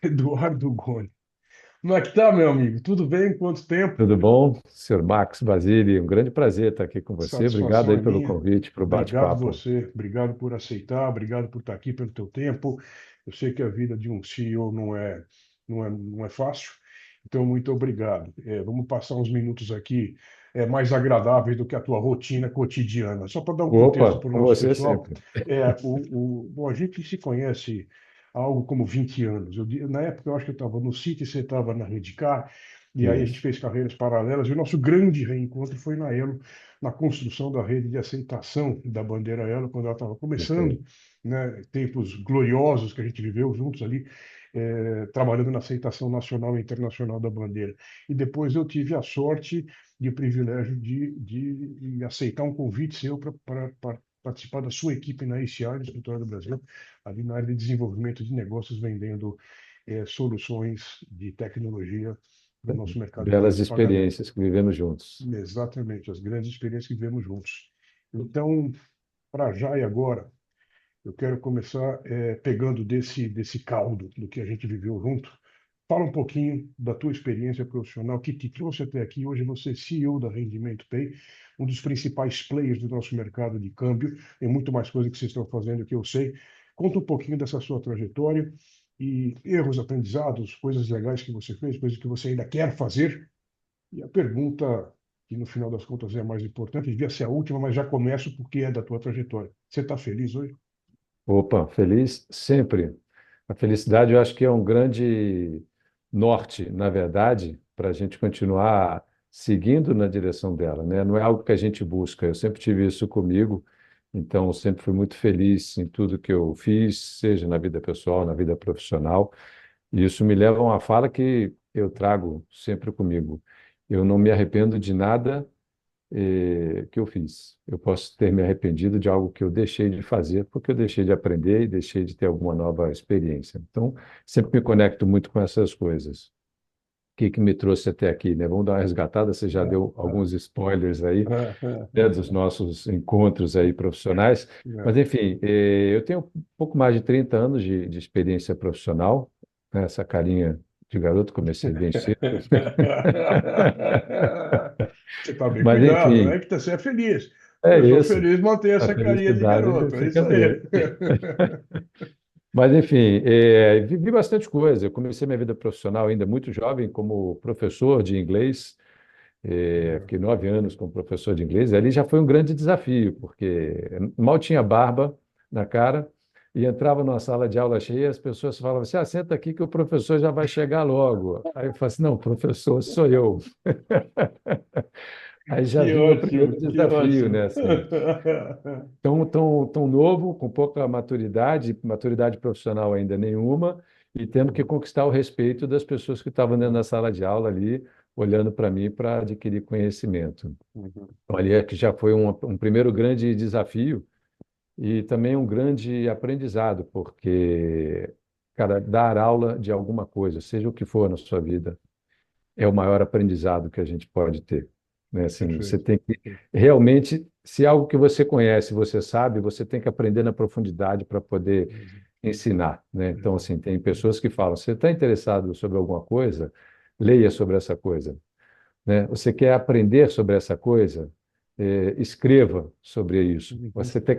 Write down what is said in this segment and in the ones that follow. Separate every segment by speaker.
Speaker 1: Eduardo Goni. Como é que tá, meu amigo? Tudo bem? Quanto tempo?
Speaker 2: Tudo bom? Senhor Max Basile, um grande prazer estar aqui com você. Obrigado
Speaker 1: Satisfação
Speaker 2: aí
Speaker 1: é
Speaker 2: pelo
Speaker 1: minha.
Speaker 2: convite para o
Speaker 1: Obrigado
Speaker 2: bate-papo.
Speaker 1: você, obrigado por aceitar, obrigado por estar aqui pelo teu tempo. Eu sei que a vida de um CEO não é fácil, então muito obrigado. Vamos passar uns minutos aqui mais agradáveis do que a tua rotina cotidiana. Só para dar um contexto
Speaker 2: Opa,
Speaker 1: para o
Speaker 2: com
Speaker 1: nosso
Speaker 2: você
Speaker 1: pessoal,
Speaker 2: sempre.
Speaker 1: bom, a gente se conhece há algo como 20 anos. Na época, eu acho que eu estava no City, você estava na Redcar, e aí a gente
Speaker 2: Isso.
Speaker 1: fez carreiras paralelas, e o nosso grande reencontro foi na Elo, na construção da rede de aceitação da bandeira Elo, quando ela estava começando,
Speaker 2: Perfeito.
Speaker 1: né, tempos gloriosos que a gente viveu juntos ali, trabalhando na aceitação nacional e internacional da bandeira. E depois eu tive a sorte e o privilégio de aceitar um convite seu para participar da sua equipe na ACI, no Escritório do Brasil, ali na área de desenvolvimento de negócios, vendendo soluções de tecnologia para o nosso mercado
Speaker 2: Belas
Speaker 1: de pagamento.
Speaker 2: experiências que vivemos juntos.
Speaker 1: Exatamente, as grandes experiências que vivemos juntos. Então, para já e agora, eu quero começar pegando desse caldo do que a gente viveu junto. Fala um pouquinho da tua experiência profissional que te trouxe até aqui. Hoje você é CEO da Rendimento Pay, um dos principais players do nosso mercado de câmbio. Tem muito mais coisa que vocês estão fazendo que eu sei. Conta um pouquinho dessa sua trajetória e erros, aprendizados, coisas legais que você fez, coisas que você ainda quer fazer. E a pergunta, que no final das contas é a mais importante, devia ser a última, mas já começo porque é da tua trajetória. Você está feliz hoje?
Speaker 2: Opa, feliz sempre. A felicidade eu acho que é um grande norte, na verdade, para a gente continuar seguindo na direção dela, né? Não é algo que a gente busca. Eu sempre tive isso comigo, então eu sempre fui muito feliz em tudo que eu fiz, seja na vida pessoal, na vida profissional. E isso me leva a uma fala que eu trago sempre comigo. Eu não me arrependo de nada que eu fiz. Eu posso ter me arrependido de algo que eu deixei de fazer, porque eu deixei de aprender e deixei de ter alguma nova experiência. Então, sempre me conecto muito com essas coisas. O que que me trouxe até aqui, né? Vamos dar uma resgatada. Você já deu alguns spoilers aí, né, dos nossos encontros aí profissionais. Mas, enfim, eu tenho um pouco mais de 30 anos de experiência profissional, né? Essa carinha de garoto, comecei bem cedo.
Speaker 1: Você está bem
Speaker 2: Mas,
Speaker 1: cuidado, né?
Speaker 2: enfim,
Speaker 1: Que você é feliz.
Speaker 2: é
Speaker 1: Pessoa
Speaker 2: isso.
Speaker 1: feliz mantém
Speaker 2: A
Speaker 1: essa carinha de
Speaker 2: felicidade
Speaker 1: garoto, é isso
Speaker 2: fica
Speaker 1: aí.
Speaker 2: mesmo. Mas, enfim, vivi bastante coisa. Eu comecei minha vida profissional ainda muito jovem como professor de inglês. Fiquei 9 anos como professor de inglês. E ali já foi um grande desafio, porque mal tinha barba na cara e entrava numa sala de aula cheia, as pessoas falavam assim, senta aqui que o professor já vai chegar logo. Aí eu falei assim, não, professor, sou eu. Aí já
Speaker 1: Que
Speaker 2: vinha o primeiro
Speaker 1: ótimo, que
Speaker 2: desafio,
Speaker 1: ótimo.
Speaker 2: né? Assim, tão novo, com pouca maturidade, maturidade profissional ainda nenhuma, e tendo que conquistar o respeito das pessoas que estavam dentro da sala de aula ali, olhando para mim para adquirir conhecimento. Então, ali é que já foi um primeiro grande desafio e também um grande aprendizado, porque, cara, dar aula de alguma coisa, seja o que for na sua vida, é o maior aprendizado que a gente pode ter, né? Assim, você
Speaker 1: Perfeito.
Speaker 2: tem que realmente, se é algo que você conhece, você sabe, você tem que aprender na profundidade para poder ensinar, né? Então, assim, tem pessoas que falam, você está interessado sobre alguma coisa? Leia sobre essa coisa, né? Você quer aprender sobre essa coisa? Escreva sobre isso.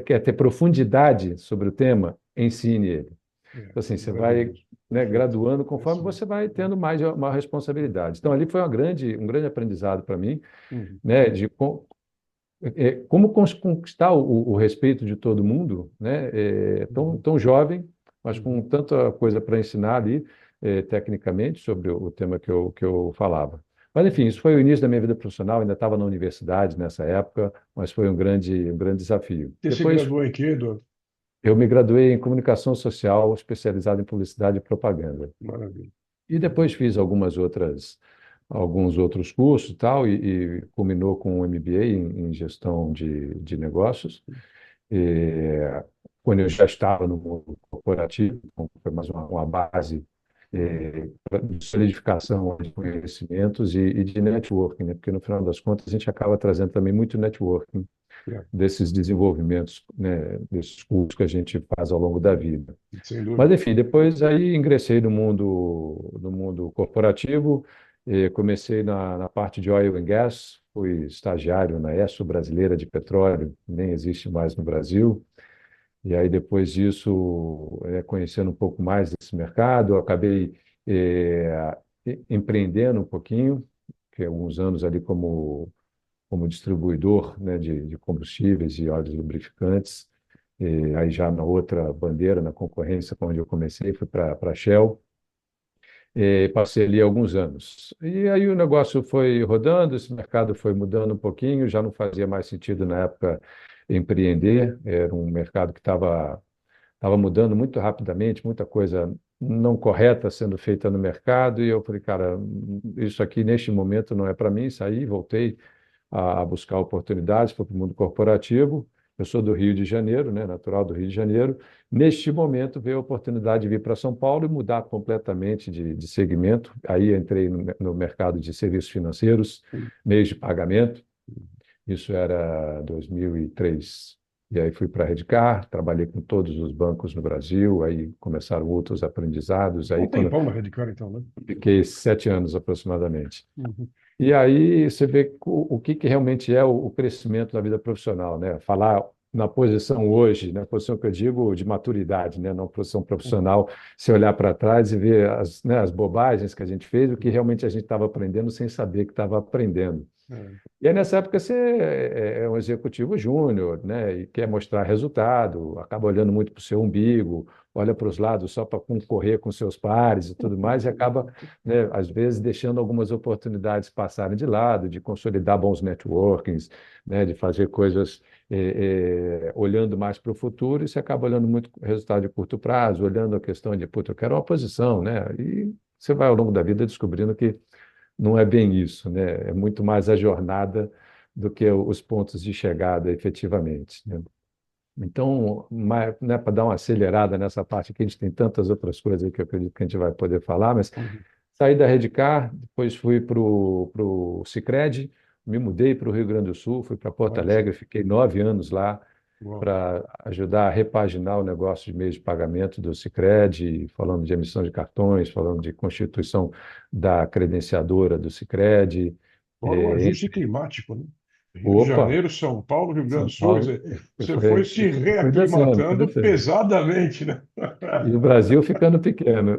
Speaker 2: Quer ter profundidade sobre o tema? Ensine ele. Então, assim, você vai,
Speaker 1: Maravilhoso.
Speaker 2: né,
Speaker 1: Perfeito.
Speaker 2: graduando
Speaker 1: É
Speaker 2: conforme
Speaker 1: isso mesmo.
Speaker 2: você vai tendo mais uma responsabilidade. Então, ali foi um grande aprendizado para mim,
Speaker 1: Uhum.
Speaker 2: né, de como conquistar o respeito de todo mundo, né, tão jovem, mas com
Speaker 1: Uhum.
Speaker 2: tanta coisa para ensinar ali, tecnicamente, sobre o tema que eu falava. Mas, enfim, isso foi o início da minha vida profissional, ainda estava na universidade nessa época, mas foi um grande desafio.
Speaker 1: Você se
Speaker 2: Depois,
Speaker 1: graduou em quê, Eduardo?
Speaker 2: eu me graduei em comunicação social, especializado em publicidade e propaganda.
Speaker 1: Maravilha.
Speaker 2: E depois fiz alguns outros cursos e tal, e culminou com um MBA em gestão de negócios. E, quando eu já estava no mundo corporativo, então foi mais uma base de solidificação de conhecimentos e de networking, né? Porque no final das contas a gente acaba trazendo também muito networking
Speaker 1: É,
Speaker 2: desses desenvolvimentos, né, desses cursos que a gente faz ao longo da vida.
Speaker 1: sem
Speaker 2: Mas,
Speaker 1: dúvida.
Speaker 2: enfim, depois aí ingressei no mundo corporativo, comecei na parte de oil and gas, fui estagiário na Esso Brasileira de Petróleo, nem existe mais no Brasil. E aí, depois disso, conhecendo um pouco mais desse mercado, eu acabei empreendendo um pouquinho, que alguns anos ali como distribuidor, né, de combustíveis e óleos lubrificantes. E aí já na outra bandeira, na concorrência, onde eu comecei, fui para a Shell. E passei ali alguns anos. E aí o negócio foi rodando, esse mercado foi mudando um pouquinho, já não fazia mais sentido na época empreender, era um mercado que estava mudando muito rapidamente, muita coisa não correta sendo feita no mercado, e eu falei, cara, isso aqui neste momento não é para mim, saí, voltei a buscar oportunidades para o mundo corporativo. Eu sou do Rio de Janeiro, né, natural do Rio de Janeiro. Neste momento veio a oportunidade de vir para São Paulo e mudar completamente de segmento. Aí entrei no mercado de serviços financeiros, meios de pagamento. Isso era 2003. E aí fui para a Redcar, trabalhei com todos os bancos no Brasil, aí começaram outros aprendizados.
Speaker 1: Há
Speaker 2: Aí
Speaker 1: um
Speaker 2: quando
Speaker 1: tempão na Redcar, então, né?
Speaker 2: fiquei 7 anos aproximadamente.
Speaker 1: Uhum.
Speaker 2: E aí você vê o que realmente é o crescimento na vida profissional, né? Falar na posição hoje, na posição que eu digo de maturidade, né? Na posição profissional, se olhar para trás e ver né, as bobagens que a gente fez, o que realmente a gente estava aprendendo sem saber que estava aprendendo.
Speaker 1: É.
Speaker 2: E aí, nessa época, você é um executivo júnior, né? E quer mostrar resultado, acaba olhando muito para o seu umbigo, olha para os lados só para concorrer com seus pares e tudo mais, e acaba, né, às vezes, deixando algumas oportunidades passarem de lado, de consolidar bons networkings, né? De fazer coisas olhando mais para o futuro, e você acaba olhando muito o resultado de curto prazo, olhando a questão de, puta, eu quero uma posição, né? E você vai, ao longo da vida, descobrindo que não é bem isso, né? É muito mais a jornada do que os pontos de chegada, efetivamente, né? Então, né, para dar uma acelerada nessa parte aqui, a gente tem tantas outras coisas que eu acredito que a gente vai poder falar, mas
Speaker 1: Uhum.
Speaker 2: saí da Redcar, depois fui para o Sicredi, me mudei para o Rio Grande do Sul, fui para Porto
Speaker 1: Olha só.
Speaker 2: Alegre, fiquei 9 anos lá
Speaker 1: Uau.
Speaker 2: para ajudar a repaginar o negócio de meios de pagamento do Sicredi, falando de emissão de cartões, falando de constituição da credenciadora do Sicredi.
Speaker 1: Fora o ajuste climático, né? Rio de
Speaker 2: Opa,
Speaker 1: Janeiro, São Paulo, Rio Grande
Speaker 2: São
Speaker 1: do Sul, quer
Speaker 2: Paulo,
Speaker 1: dizer, você foi se
Speaker 2: foi descendo, foi
Speaker 1: reaclimatando
Speaker 2: descendo.
Speaker 1: pesadamente, né?
Speaker 2: E o Brasil ficando pequeno.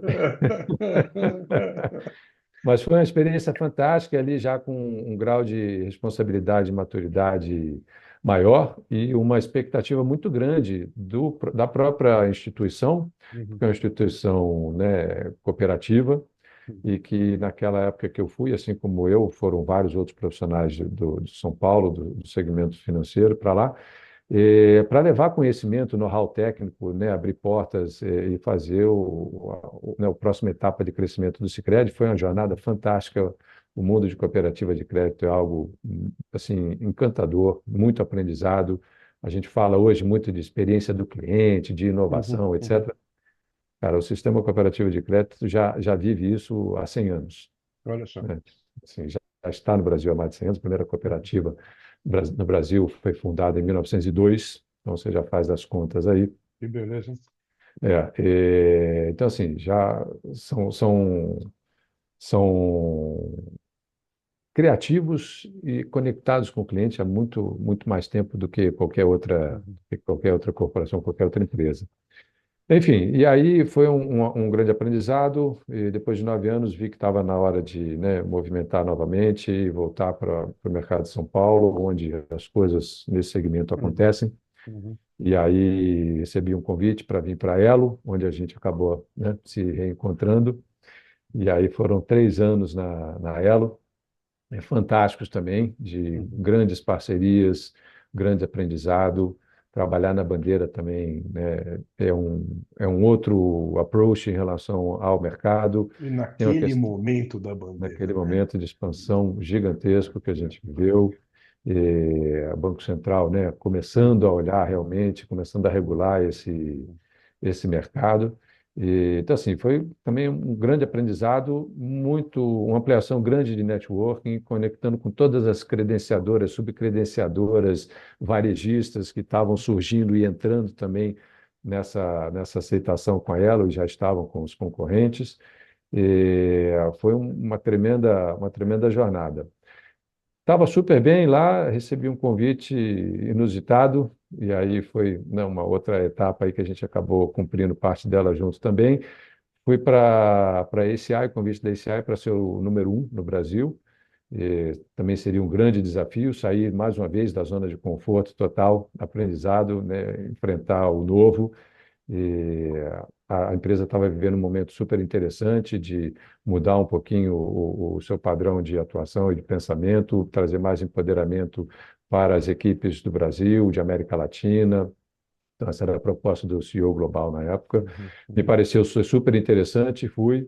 Speaker 2: Mas foi uma experiência fantástica ali, já com um grau de responsabilidade e maturidade maior e uma expectativa muito grande da própria instituição,
Speaker 1: Uhum.
Speaker 2: porque é uma instituição, né, cooperativa, e que naquela época que eu fui, assim como eu, foram vários outros profissionais de São Paulo, do segmento financeiro, para lá, para levar conhecimento, know-how técnico, né, abrir portas e fazer né, a próxima etapa de crescimento do Sicredi. Foi uma jornada fantástica. O mundo de cooperativa de crédito é algo assim encantador, muito aprendizado. A gente fala hoje muito de experiência do cliente, de
Speaker 1: Uhum.
Speaker 2: inovação,
Speaker 1: Uhum.
Speaker 2: etc. Cara, o sistema cooperativo de crédito já vive isso há 100 anos,
Speaker 1: Olha só.
Speaker 2: né? Assim, já está no Brasil há mais de 100 anos. A primeira cooperativa no Brasil foi fundada em 1902, então você já faz as contas aí.
Speaker 1: Que beleza, hein?
Speaker 2: Então, assim, já são criativos e conectados com o cliente há muito, muito mais tempo
Speaker 1: Uhum.
Speaker 2: que qualquer outra corporação, qualquer outra empresa. Enfim, e aí foi um grande aprendizado, e depois de 9 anos vi que estava na hora de, né, movimentar novamente e voltar para o mercado de São Paulo, onde as coisas nesse segmento
Speaker 1: Uhum.
Speaker 2: acontecem.
Speaker 1: Uhum.
Speaker 2: E aí recebi um convite para vir para a Elo, onde a gente acabou, né, se reencontrando. E aí foram 3 anos na Elo, fantásticos também, de
Speaker 1: Uhum.
Speaker 2: grandes parcerias, grande aprendizado. Trabalhar na bandeira também, né, é um outro approach em relação ao mercado.
Speaker 1: E
Speaker 2: Tem uma
Speaker 1: naquele
Speaker 2: questão,
Speaker 1: momento da bandeira,
Speaker 2: naquele
Speaker 1: né?
Speaker 2: momento de expansão gigantesco que a gente viveu, o Banco Central, né, começando
Speaker 1: Uhum.
Speaker 2: a olhar realmente, começando a regular esse mercado. Então, assim, foi também um grande aprendizado, uma ampliação grande de networking, conectando com todas as credenciadoras, subcredenciadoras, varejistas que estavam surgindo e entrando também nessa aceitação com a Elo, e já estavam com os concorrentes. Foi uma tremenda jornada. Estava super bem lá, recebi um convite inusitado, e aí foi, né, uma outra etapa aí que a gente acabou cumprindo parte dela juntos também. Fui para a ACI, convite da ACI para ser o número um no Brasil. Também seria um grande desafio sair mais uma vez da zona de conforto total, aprendizado, né, enfrentar o novo. E a empresa estava vivendo um momento super interessante de mudar um pouquinho o seu padrão de atuação e de pensamento, trazer mais empoderamento para as equipes do Brasil, de América Latina. Então, essa era a proposta do CEO global na época.
Speaker 1: Uhum,
Speaker 2: Me
Speaker 1: uhum.
Speaker 2: pareceu ser super interessante, fui,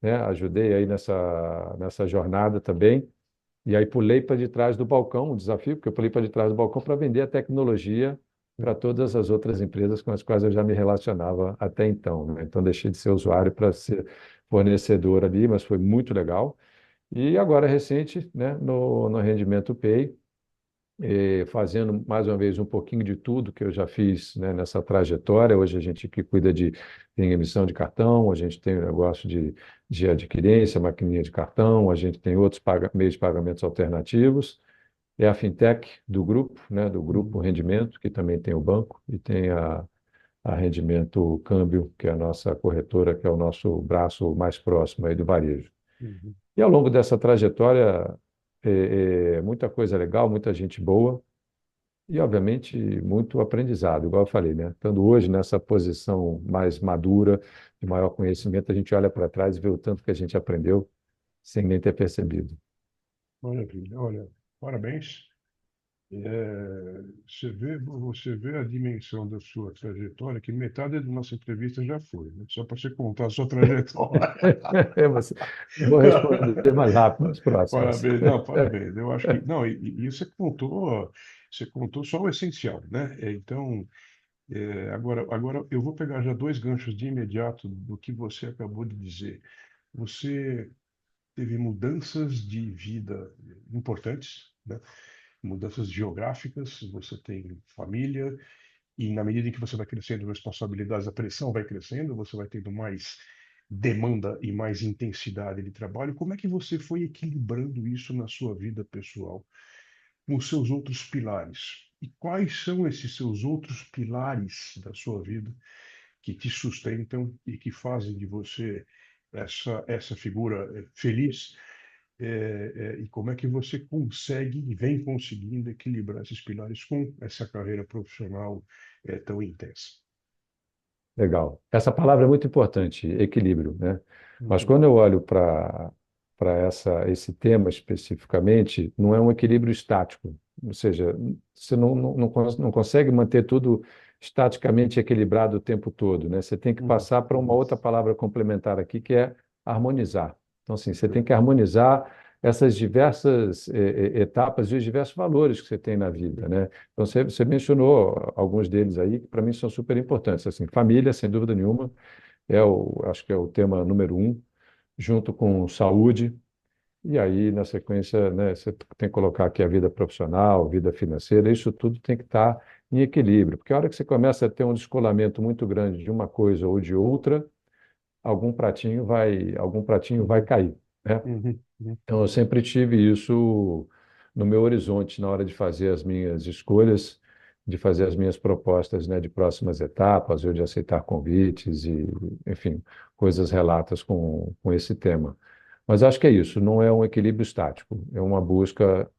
Speaker 2: né, ajudei aí nessa jornada também. E aí pulei para de trás do balcão, um desafio, porque eu pulei para de trás do balcão para vender a tecnologia para todas as outras empresas com as quais eu já me relacionava até então, né? Então deixei de ser usuário para ser fornecedor ali, mas foi muito legal. E agora recente, né, no Rendimento Pay, fazendo mais uma vez um pouquinho de tudo que eu já fiz, né, nessa trajetória. Hoje a gente que cuida tem emissão de cartão, a gente tem o negócio de adquirência, maquininha de cartão, a gente tem outros meios de pagamentos alternativos. É a fintech do grupo, né, do grupo
Speaker 1: Uhum,
Speaker 2: Rendimento, que também tem o banco, e tem a Rendimento Câmbio, que é a nossa corretora, que é o nosso braço mais próximo aí do varejo.
Speaker 1: uhum.
Speaker 2: E ao longo dessa trajetória, muita coisa legal, muita gente boa, e, obviamente, muito aprendizado, igual eu falei, né? Estando hoje nessa posição mais madura, de maior conhecimento, a gente olha para trás e vê o tanto que a gente aprendeu sem nem ter percebido.
Speaker 1: Maravilha. Olha, parabéns. Você vê a dimensão da sua trajetória, que metade da nossa entrevista já foi, né? Só para você contar a sua trajetória.
Speaker 2: Eu vou responder mais rápido nas próximas.
Speaker 1: Parabéns, não, parabéns. Eu acho que não, e você contou só o essencial, né? Então, agora eu vou pegar já dois ganchos de imediato do que você acabou de dizer. Você teve mudanças de vida importantes, né? Mudanças geográficas, você tem família, e na medida em que você vai crescendo responsabilidades, a pressão vai crescendo, você vai tendo mais demanda e mais intensidade de trabalho. Como é que você foi equilibrando isso na sua vida pessoal, com os seus outros pilares? E quais são esses seus outros pilares da sua vida que te sustentam e que fazem de você essa figura feliz? E como é que você consegue e vem conseguindo equilibrar esses pilares com essa carreira profissional tão intensa?
Speaker 2: Legal. Essa palavra é muito importante, equilíbrio, né? Mas
Speaker 1: Uhum,
Speaker 2: quando eu olho para esse tema especificamente, não é um equilíbrio estático. Ou seja, você não consegue manter tudo estaticamente equilibrado o tempo todo, né? Você tem que
Speaker 1: uhum,
Speaker 2: passar para uma
Speaker 1: uhum.
Speaker 2: outra palavra complementar aqui, que é harmonizar. Então, assim, você tem
Speaker 1: Perfeito.
Speaker 2: que harmonizar essas diversas etapas e os diversos valores que você tem na vida, né? Então, você mencionou alguns deles aí, que para mim são super importantes. Assim, família, sem dúvida nenhuma, acho que é o tema número um, junto com saúde. E aí, na sequência, né, você tem que colocar aqui a vida profissional, vida financeira, isso tudo tem que estar em equilíbrio, porque a hora que você começa a ter um descolamento muito grande de uma coisa ou de outra, algum pratinho vai
Speaker 1: Uhum,
Speaker 2: cair, né?
Speaker 1: uhum, uhum,
Speaker 2: Então, eu sempre tive isso no meu horizonte na hora de fazer as minhas escolhas, de fazer as minhas propostas, né, de próximas etapas, ou de aceitar convites e, enfim, coisas relatas com esse tema. Mas acho que é isso, não é um equilíbrio estático, é uma busca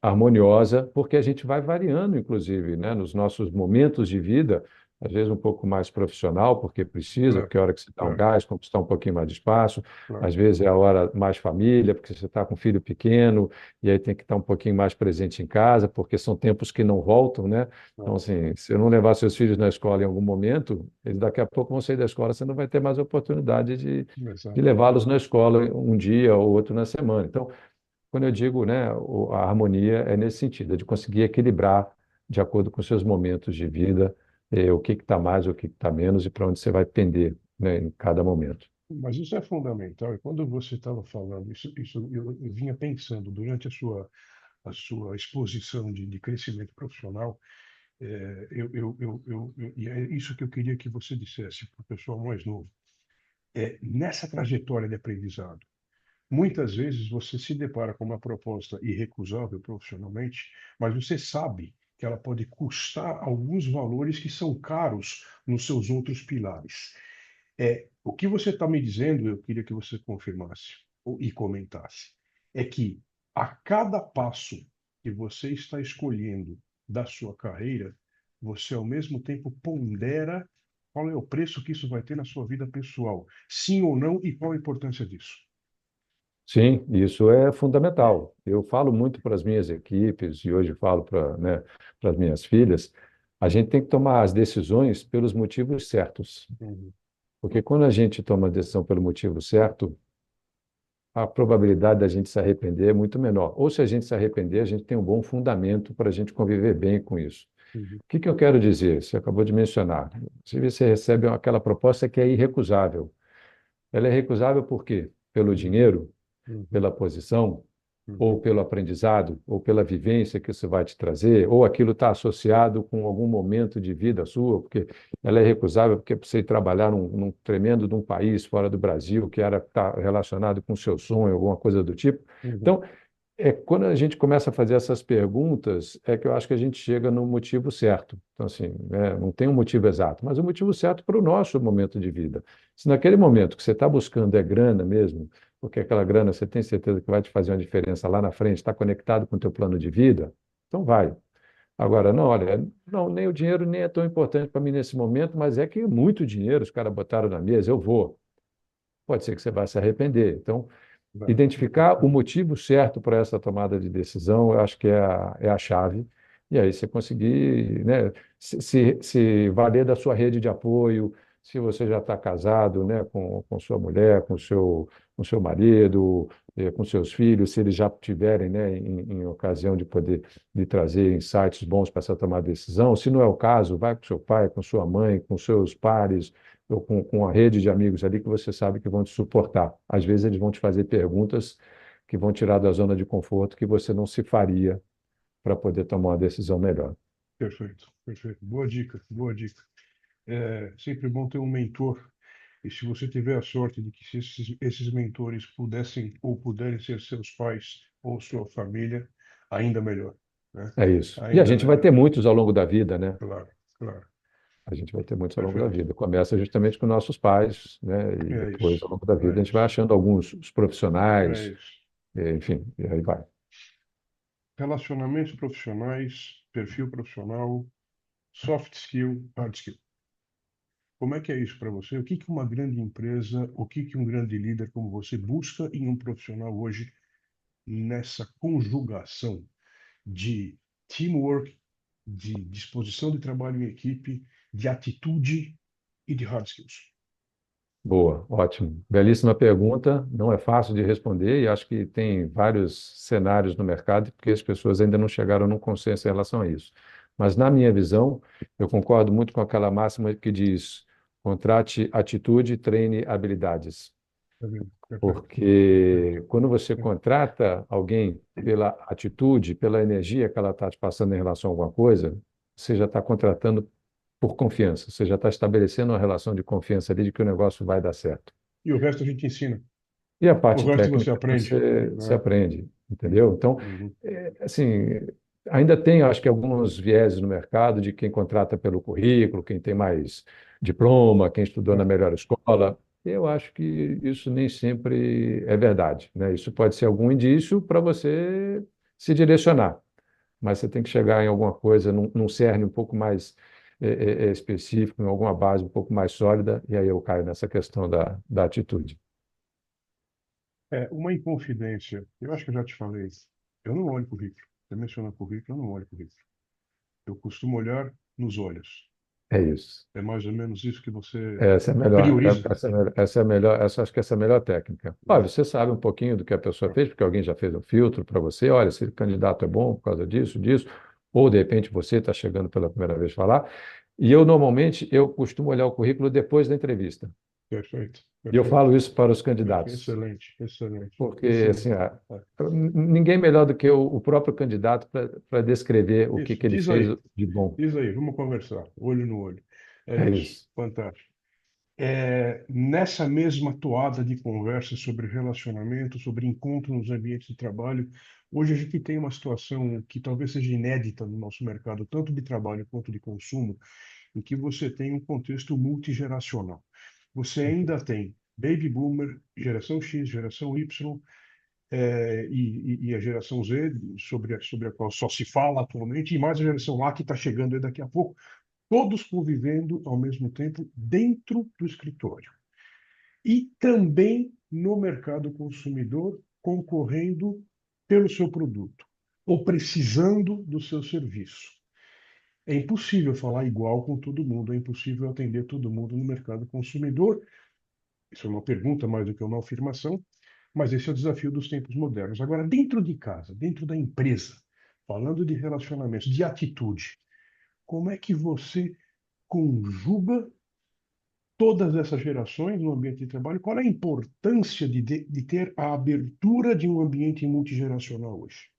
Speaker 2: harmoniosa, porque a gente vai variando, inclusive, né, nos nossos momentos de vida, às vezes um pouco mais profissional, porque precisa,
Speaker 1: claro,
Speaker 2: porque é a hora que você dá um
Speaker 1: claro,
Speaker 2: gás, conquistar um pouquinho mais de espaço,
Speaker 1: claro,
Speaker 2: às vezes é a hora mais família, porque você está com um filho pequeno, e aí tem que estar um pouquinho mais presente em casa, porque são tempos que não voltam, né? Então,
Speaker 1: claro.
Speaker 2: assim, se eu não levar seus filhos na escola em algum momento, eles daqui a pouco vão sair da escola, você não vai ter mais oportunidade de
Speaker 1: Exato.
Speaker 2: levá-los na escola um dia ou outro na semana. Então, quando eu digo, né, a harmonia é nesse sentido, é de conseguir equilibrar de acordo com seus momentos de vida, o que está mais, o que está menos e para onde você vai pender né, em cada momento.
Speaker 1: Mas isso é fundamental. E quando você estava falando, eu vinha pensando durante a sua exposição de crescimento profissional, e é isso que eu queria que você dissesse para o pessoal mais novo. Nessa trajetória de aprendizado, muitas vezes você se depara com uma proposta irrecusável profissionalmente, mas você sabe que ela pode custar alguns valores que são caros nos seus outros pilares. O que você está me dizendo, eu queria que você confirmasse e comentasse, é que a cada passo que você está escolhendo da sua carreira, você ao mesmo tempo pondera qual é o preço que isso vai ter na sua vida pessoal, sim ou não, e qual a importância disso.
Speaker 2: Sim, isso é fundamental. Eu falo muito para as minhas equipes e hoje falo para, né, para as minhas filhas, a gente tem que tomar as decisões pelos motivos certos.
Speaker 1: Uhum,
Speaker 2: Porque quando a gente toma a decisão pelo motivo certo, a probabilidade da gente se arrepender é muito menor. Ou se a gente se arrepender, a gente tem um bom fundamento para a gente conviver bem com isso.
Speaker 1: uhum,
Speaker 2: O que que eu quero dizer? Você acabou de mencionar. Se você recebe aquela proposta que é irrecusável. Ela é recusável por quê? Pelo
Speaker 1: uhum,
Speaker 2: dinheiro,
Speaker 1: uhum,
Speaker 2: pela posição, ou
Speaker 1: uhum,
Speaker 2: pelo aprendizado, ou pela vivência que isso vai te trazer, ou aquilo está associado com algum momento de vida sua, porque ela é recusável porque você ir trabalhar num tremendo de um país fora do Brasil, que era tá relacionado com o seu sonho, alguma coisa do tipo.
Speaker 1: uhum.
Speaker 2: Então, quando a gente começa a fazer essas perguntas, é que eu acho que a gente chega no motivo certo. Então, assim, né, não tem um motivo exato, mas o motivo certo para o nosso momento de vida. Se naquele momento que você está buscando é grana mesmo, porque aquela grana você tem certeza que vai te fazer uma diferença lá na frente, está conectado com o teu plano de vida, então vai. Agora, não, olha, não, nem o dinheiro nem é tão importante para mim nesse momento, mas é que muito dinheiro os caras botaram na mesa, eu vou. Pode ser que você vá se arrepender. Então,
Speaker 1: Vai.
Speaker 2: identificar o motivo certo para essa tomada de decisão, eu acho que é a chave. E aí você conseguir, né, se valer da sua rede de apoio, se você já está casado, né, com sua mulher, com seu marido, com seus filhos, se eles já tiverem, né, em ocasião de poder lhe trazer insights bons para essa tomada de decisão. Se não é o caso, vai com seu pai, com sua mãe, com seus pares, ou com a rede de amigos ali que você sabe que vão te suportar. Às vezes eles vão te fazer perguntas que vão tirar da zona de conforto que você não se faria para poder tomar uma decisão melhor.
Speaker 1: Perfeito, perfeito. Boa dica, boa dica. É sempre bom ter um mentor. E se você tiver a sorte de que esses mentores pudessem ou puderem ser seus pais ou sua família, ainda melhor, né?
Speaker 2: É isso. E a
Speaker 1: Ainda
Speaker 2: gente vai ter
Speaker 1: melhor.
Speaker 2: muitos ao longo da vida, né?
Speaker 1: Claro, claro.
Speaker 2: A gente vai ter muitos ao longo da
Speaker 1: Perfeito.
Speaker 2: vida. Começa justamente com nossos pais, né? E
Speaker 1: É
Speaker 2: depois,
Speaker 1: isso.
Speaker 2: ao longo da vida,
Speaker 1: É
Speaker 2: a gente vai
Speaker 1: isso.
Speaker 2: achando alguns os
Speaker 1: É
Speaker 2: profissionais,
Speaker 1: isso.
Speaker 2: enfim, e aí vai.
Speaker 1: Relacionamentos profissionais, perfil profissional, soft skill, hard skill. Como é que é isso para você? O que que uma grande empresa, o que que um grande líder como você busca em um profissional hoje nessa conjugação de teamwork, de disposição de trabalho em equipe, de atitude e de hard skills?
Speaker 2: Boa, ótimo. Belíssima pergunta. Não é fácil de responder e acho que tem vários cenários no mercado porque as pessoas ainda não chegaram num consenso em relação a isso. Mas, na minha visão, eu concordo muito com aquela máxima que diz: contrate atitude, treine habilidades.
Speaker 1: Perfeito, perfeito, perfeito.
Speaker 2: Porque quando você contrata alguém pela atitude, pela energia que ela está te passando em relação a alguma coisa, você já está contratando por confiança, você já está estabelecendo uma relação de confiança ali de que o negócio vai dar certo.
Speaker 1: E o resto a gente ensina.
Speaker 2: E a
Speaker 1: O
Speaker 2: parte
Speaker 1: resto você
Speaker 2: técnica
Speaker 1: aprende,
Speaker 2: você
Speaker 1: né?
Speaker 2: aprende, entendeu? Então,
Speaker 1: Uhum.
Speaker 2: assim, ainda tem, acho que, alguns vieses no mercado de quem contrata pelo currículo, quem tem mais diploma, quem estudou na
Speaker 1: É.
Speaker 2: melhor escola. Eu acho que isso nem sempre é verdade, né? Isso pode ser algum indício para você se direcionar, mas você tem que chegar em alguma coisa, num cerne um pouco mais específico, em alguma base um pouco mais sólida, e aí eu caio nessa questão da atitude.
Speaker 1: Uma inconfidência. Eu acho que eu já te falei. Eu não olho currículo. Você menciona currículo, eu não olho currículo. Eu costumo olhar nos olhos.
Speaker 2: É isso.
Speaker 1: É mais ou menos isso que você
Speaker 2: Essa é melhor,
Speaker 1: prioriza.
Speaker 2: essa é a melhor, acho que essa é a melhor técnica. Olha, você sabe um pouquinho do que a pessoa fez, porque alguém já fez um filtro para você, olha, esse candidato é bom por causa disso, disso, ou de repente você está chegando pela primeira vez falar. E eu normalmente eu costumo olhar o currículo depois da entrevista.
Speaker 1: Perfeito,
Speaker 2: E eu
Speaker 1: perfeito.
Speaker 2: falo isso para os candidatos,
Speaker 1: Excelente, excelente,
Speaker 2: porque assim,
Speaker 1: excelente. É.
Speaker 2: ninguém melhor do que o próprio candidato para descrever o
Speaker 1: Isso,
Speaker 2: que ele fez de bom.
Speaker 1: diz aí, vamos conversar, olho no olho. É
Speaker 2: É
Speaker 1: isso,
Speaker 2: isso.
Speaker 1: fantástico. Nessa mesma toada de conversa sobre relacionamento, sobre encontro nos ambientes de trabalho, hoje a gente tem uma situação que talvez seja inédita no nosso mercado, tanto de trabalho quanto de consumo, em que você tem um contexto multigeracional. Você ainda tem baby boomer, geração X, geração Y, e a geração Z, sobre a qual só se fala atualmente, e mais a geração A que está chegando aí daqui a pouco, todos convivendo ao mesmo tempo dentro do escritório. E também no mercado consumidor, concorrendo pelo seu produto, ou precisando do seu serviço. É impossível falar igual com todo mundo, é impossível atender todo mundo no mercado consumidor. Isso é uma pergunta mais do que uma afirmação, mas esse é o desafio dos tempos modernos. Agora, dentro de casa, dentro da empresa, falando de relacionamentos, de atitude, como é que você conjuga todas essas gerações no ambiente de trabalho? Qual é a importância de ter a abertura de um ambiente multigeracional hoje?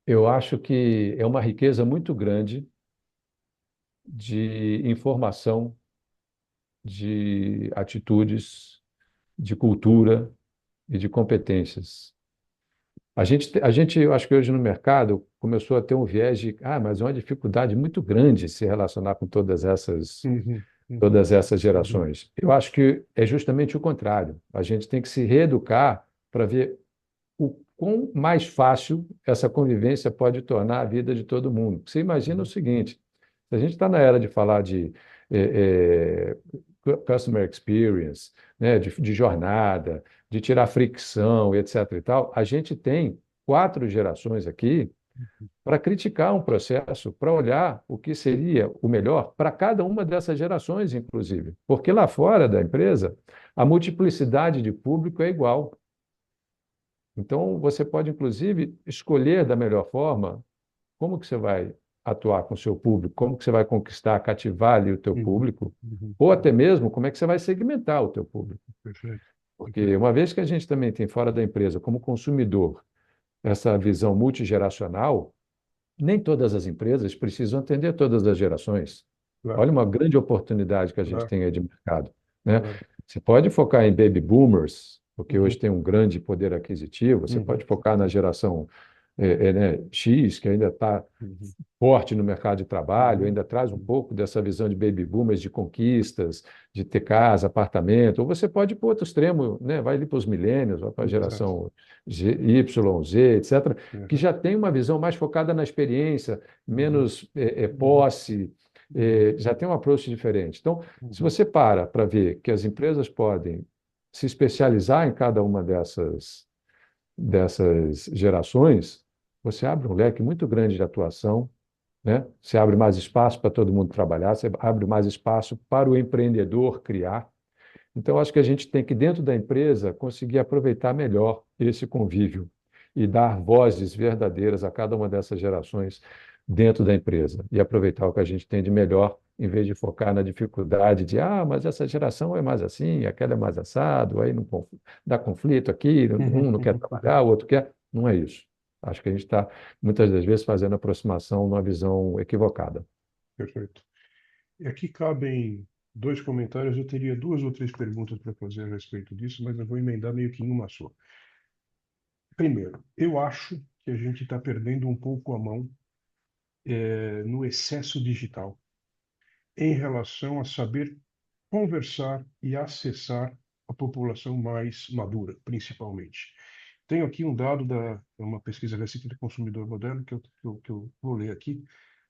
Speaker 2: Eu acho que é uma riqueza muito grande de informação, de atitudes, de cultura e de competências. Eu acho que hoje no mercado começou a ter um viés de, mas é uma dificuldade muito grande se relacionar com
Speaker 1: Uhum, uhum,
Speaker 2: todas essas
Speaker 1: uhum,
Speaker 2: gerações. Eu acho que é justamente o contrário. A gente tem que se reeducar para ver o quão mais fácil essa convivência pode tornar a vida de todo mundo. Você imagina o
Speaker 1: uhum,
Speaker 2: seguinte: se a gente está na era de falar de customer experience, né, de jornada, de tirar fricção, etc. e tal, a gente tem 4 gerações aqui para criticar um processo, para olhar o que seria o melhor para cada uma dessas gerações, inclusive. Porque lá fora da empresa, a multiplicidade de público é igual. Então, você pode, inclusive, escolher da melhor forma como que você vai atuar com o seu público, como que você vai conquistar, cativar ali o teu
Speaker 1: uhum,
Speaker 2: público,
Speaker 1: uhum,
Speaker 2: ou até
Speaker 1: uhum.
Speaker 2: mesmo como é que você vai segmentar o teu público.
Speaker 1: Perfeito,
Speaker 2: Porque
Speaker 1: perfeito.
Speaker 2: uma vez que a gente também tem fora da empresa, como consumidor, essa visão multigeracional, nem todas as empresas precisam atender todas as gerações.
Speaker 1: Claro,
Speaker 2: Olha uma grande oportunidade que a gente
Speaker 1: claro,
Speaker 2: tem aí de mercado, né?
Speaker 1: claro.
Speaker 2: Você pode focar em baby boomers, porque hoje
Speaker 1: Uhum,
Speaker 2: tem um grande poder aquisitivo. Você
Speaker 1: uhum,
Speaker 2: pode focar na geração né, X, que ainda está
Speaker 1: uhum,
Speaker 2: forte no mercado de trabalho,
Speaker 1: uhum,
Speaker 2: ainda traz um
Speaker 1: uhum.
Speaker 2: pouco dessa visão de baby boomers, de conquistas, de ter casa, apartamento. Ou você pode ir para o outro extremo, né? Vai ali para os milênios, vai para a
Speaker 1: Exato.
Speaker 2: geração Y, Z, etc., que
Speaker 1: Uhum,
Speaker 2: já tem uma visão mais focada na experiência,
Speaker 1: uhum,
Speaker 2: menos
Speaker 1: uhum,
Speaker 2: posse,
Speaker 1: uhum,
Speaker 2: já tem um approach diferente. Então, se
Speaker 1: uhum.
Speaker 2: você para ver que as empresas podem se especializar em cada uma dessas gerações, você abre um leque muito grande de atuação, né? Você abre mais espaço para todo mundo trabalhar, você abre mais espaço para o empreendedor criar. Então, acho que a gente tem que, dentro da empresa, conseguir aproveitar melhor esse convívio e dar vozes verdadeiras a cada uma dessas gerações dentro da empresa e aproveitar o que a gente tem de melhor, em vez de focar na dificuldade de, mas essa geração é mais assim, aquela é mais assado, aí não dá conflito aqui,
Speaker 1: Uhum,
Speaker 2: um não quer
Speaker 1: uhum, uhum.
Speaker 2: trabalhar, o outro quer. Não é isso. Acho que a gente está, muitas das vezes, fazendo aproximação numa visão equivocada.
Speaker 1: Perfeito. E aqui cabem dois comentários. Eu teria duas ou três perguntas para fazer a respeito disso, mas eu vou emendar meio que em uma só. Primeiro, eu acho que a gente está perdendo um pouco a mão no excesso digital em relação a saber conversar e acessar a população mais madura, principalmente. Tenho aqui um dado da uma pesquisa recente do consumidor moderno que eu vou ler aqui.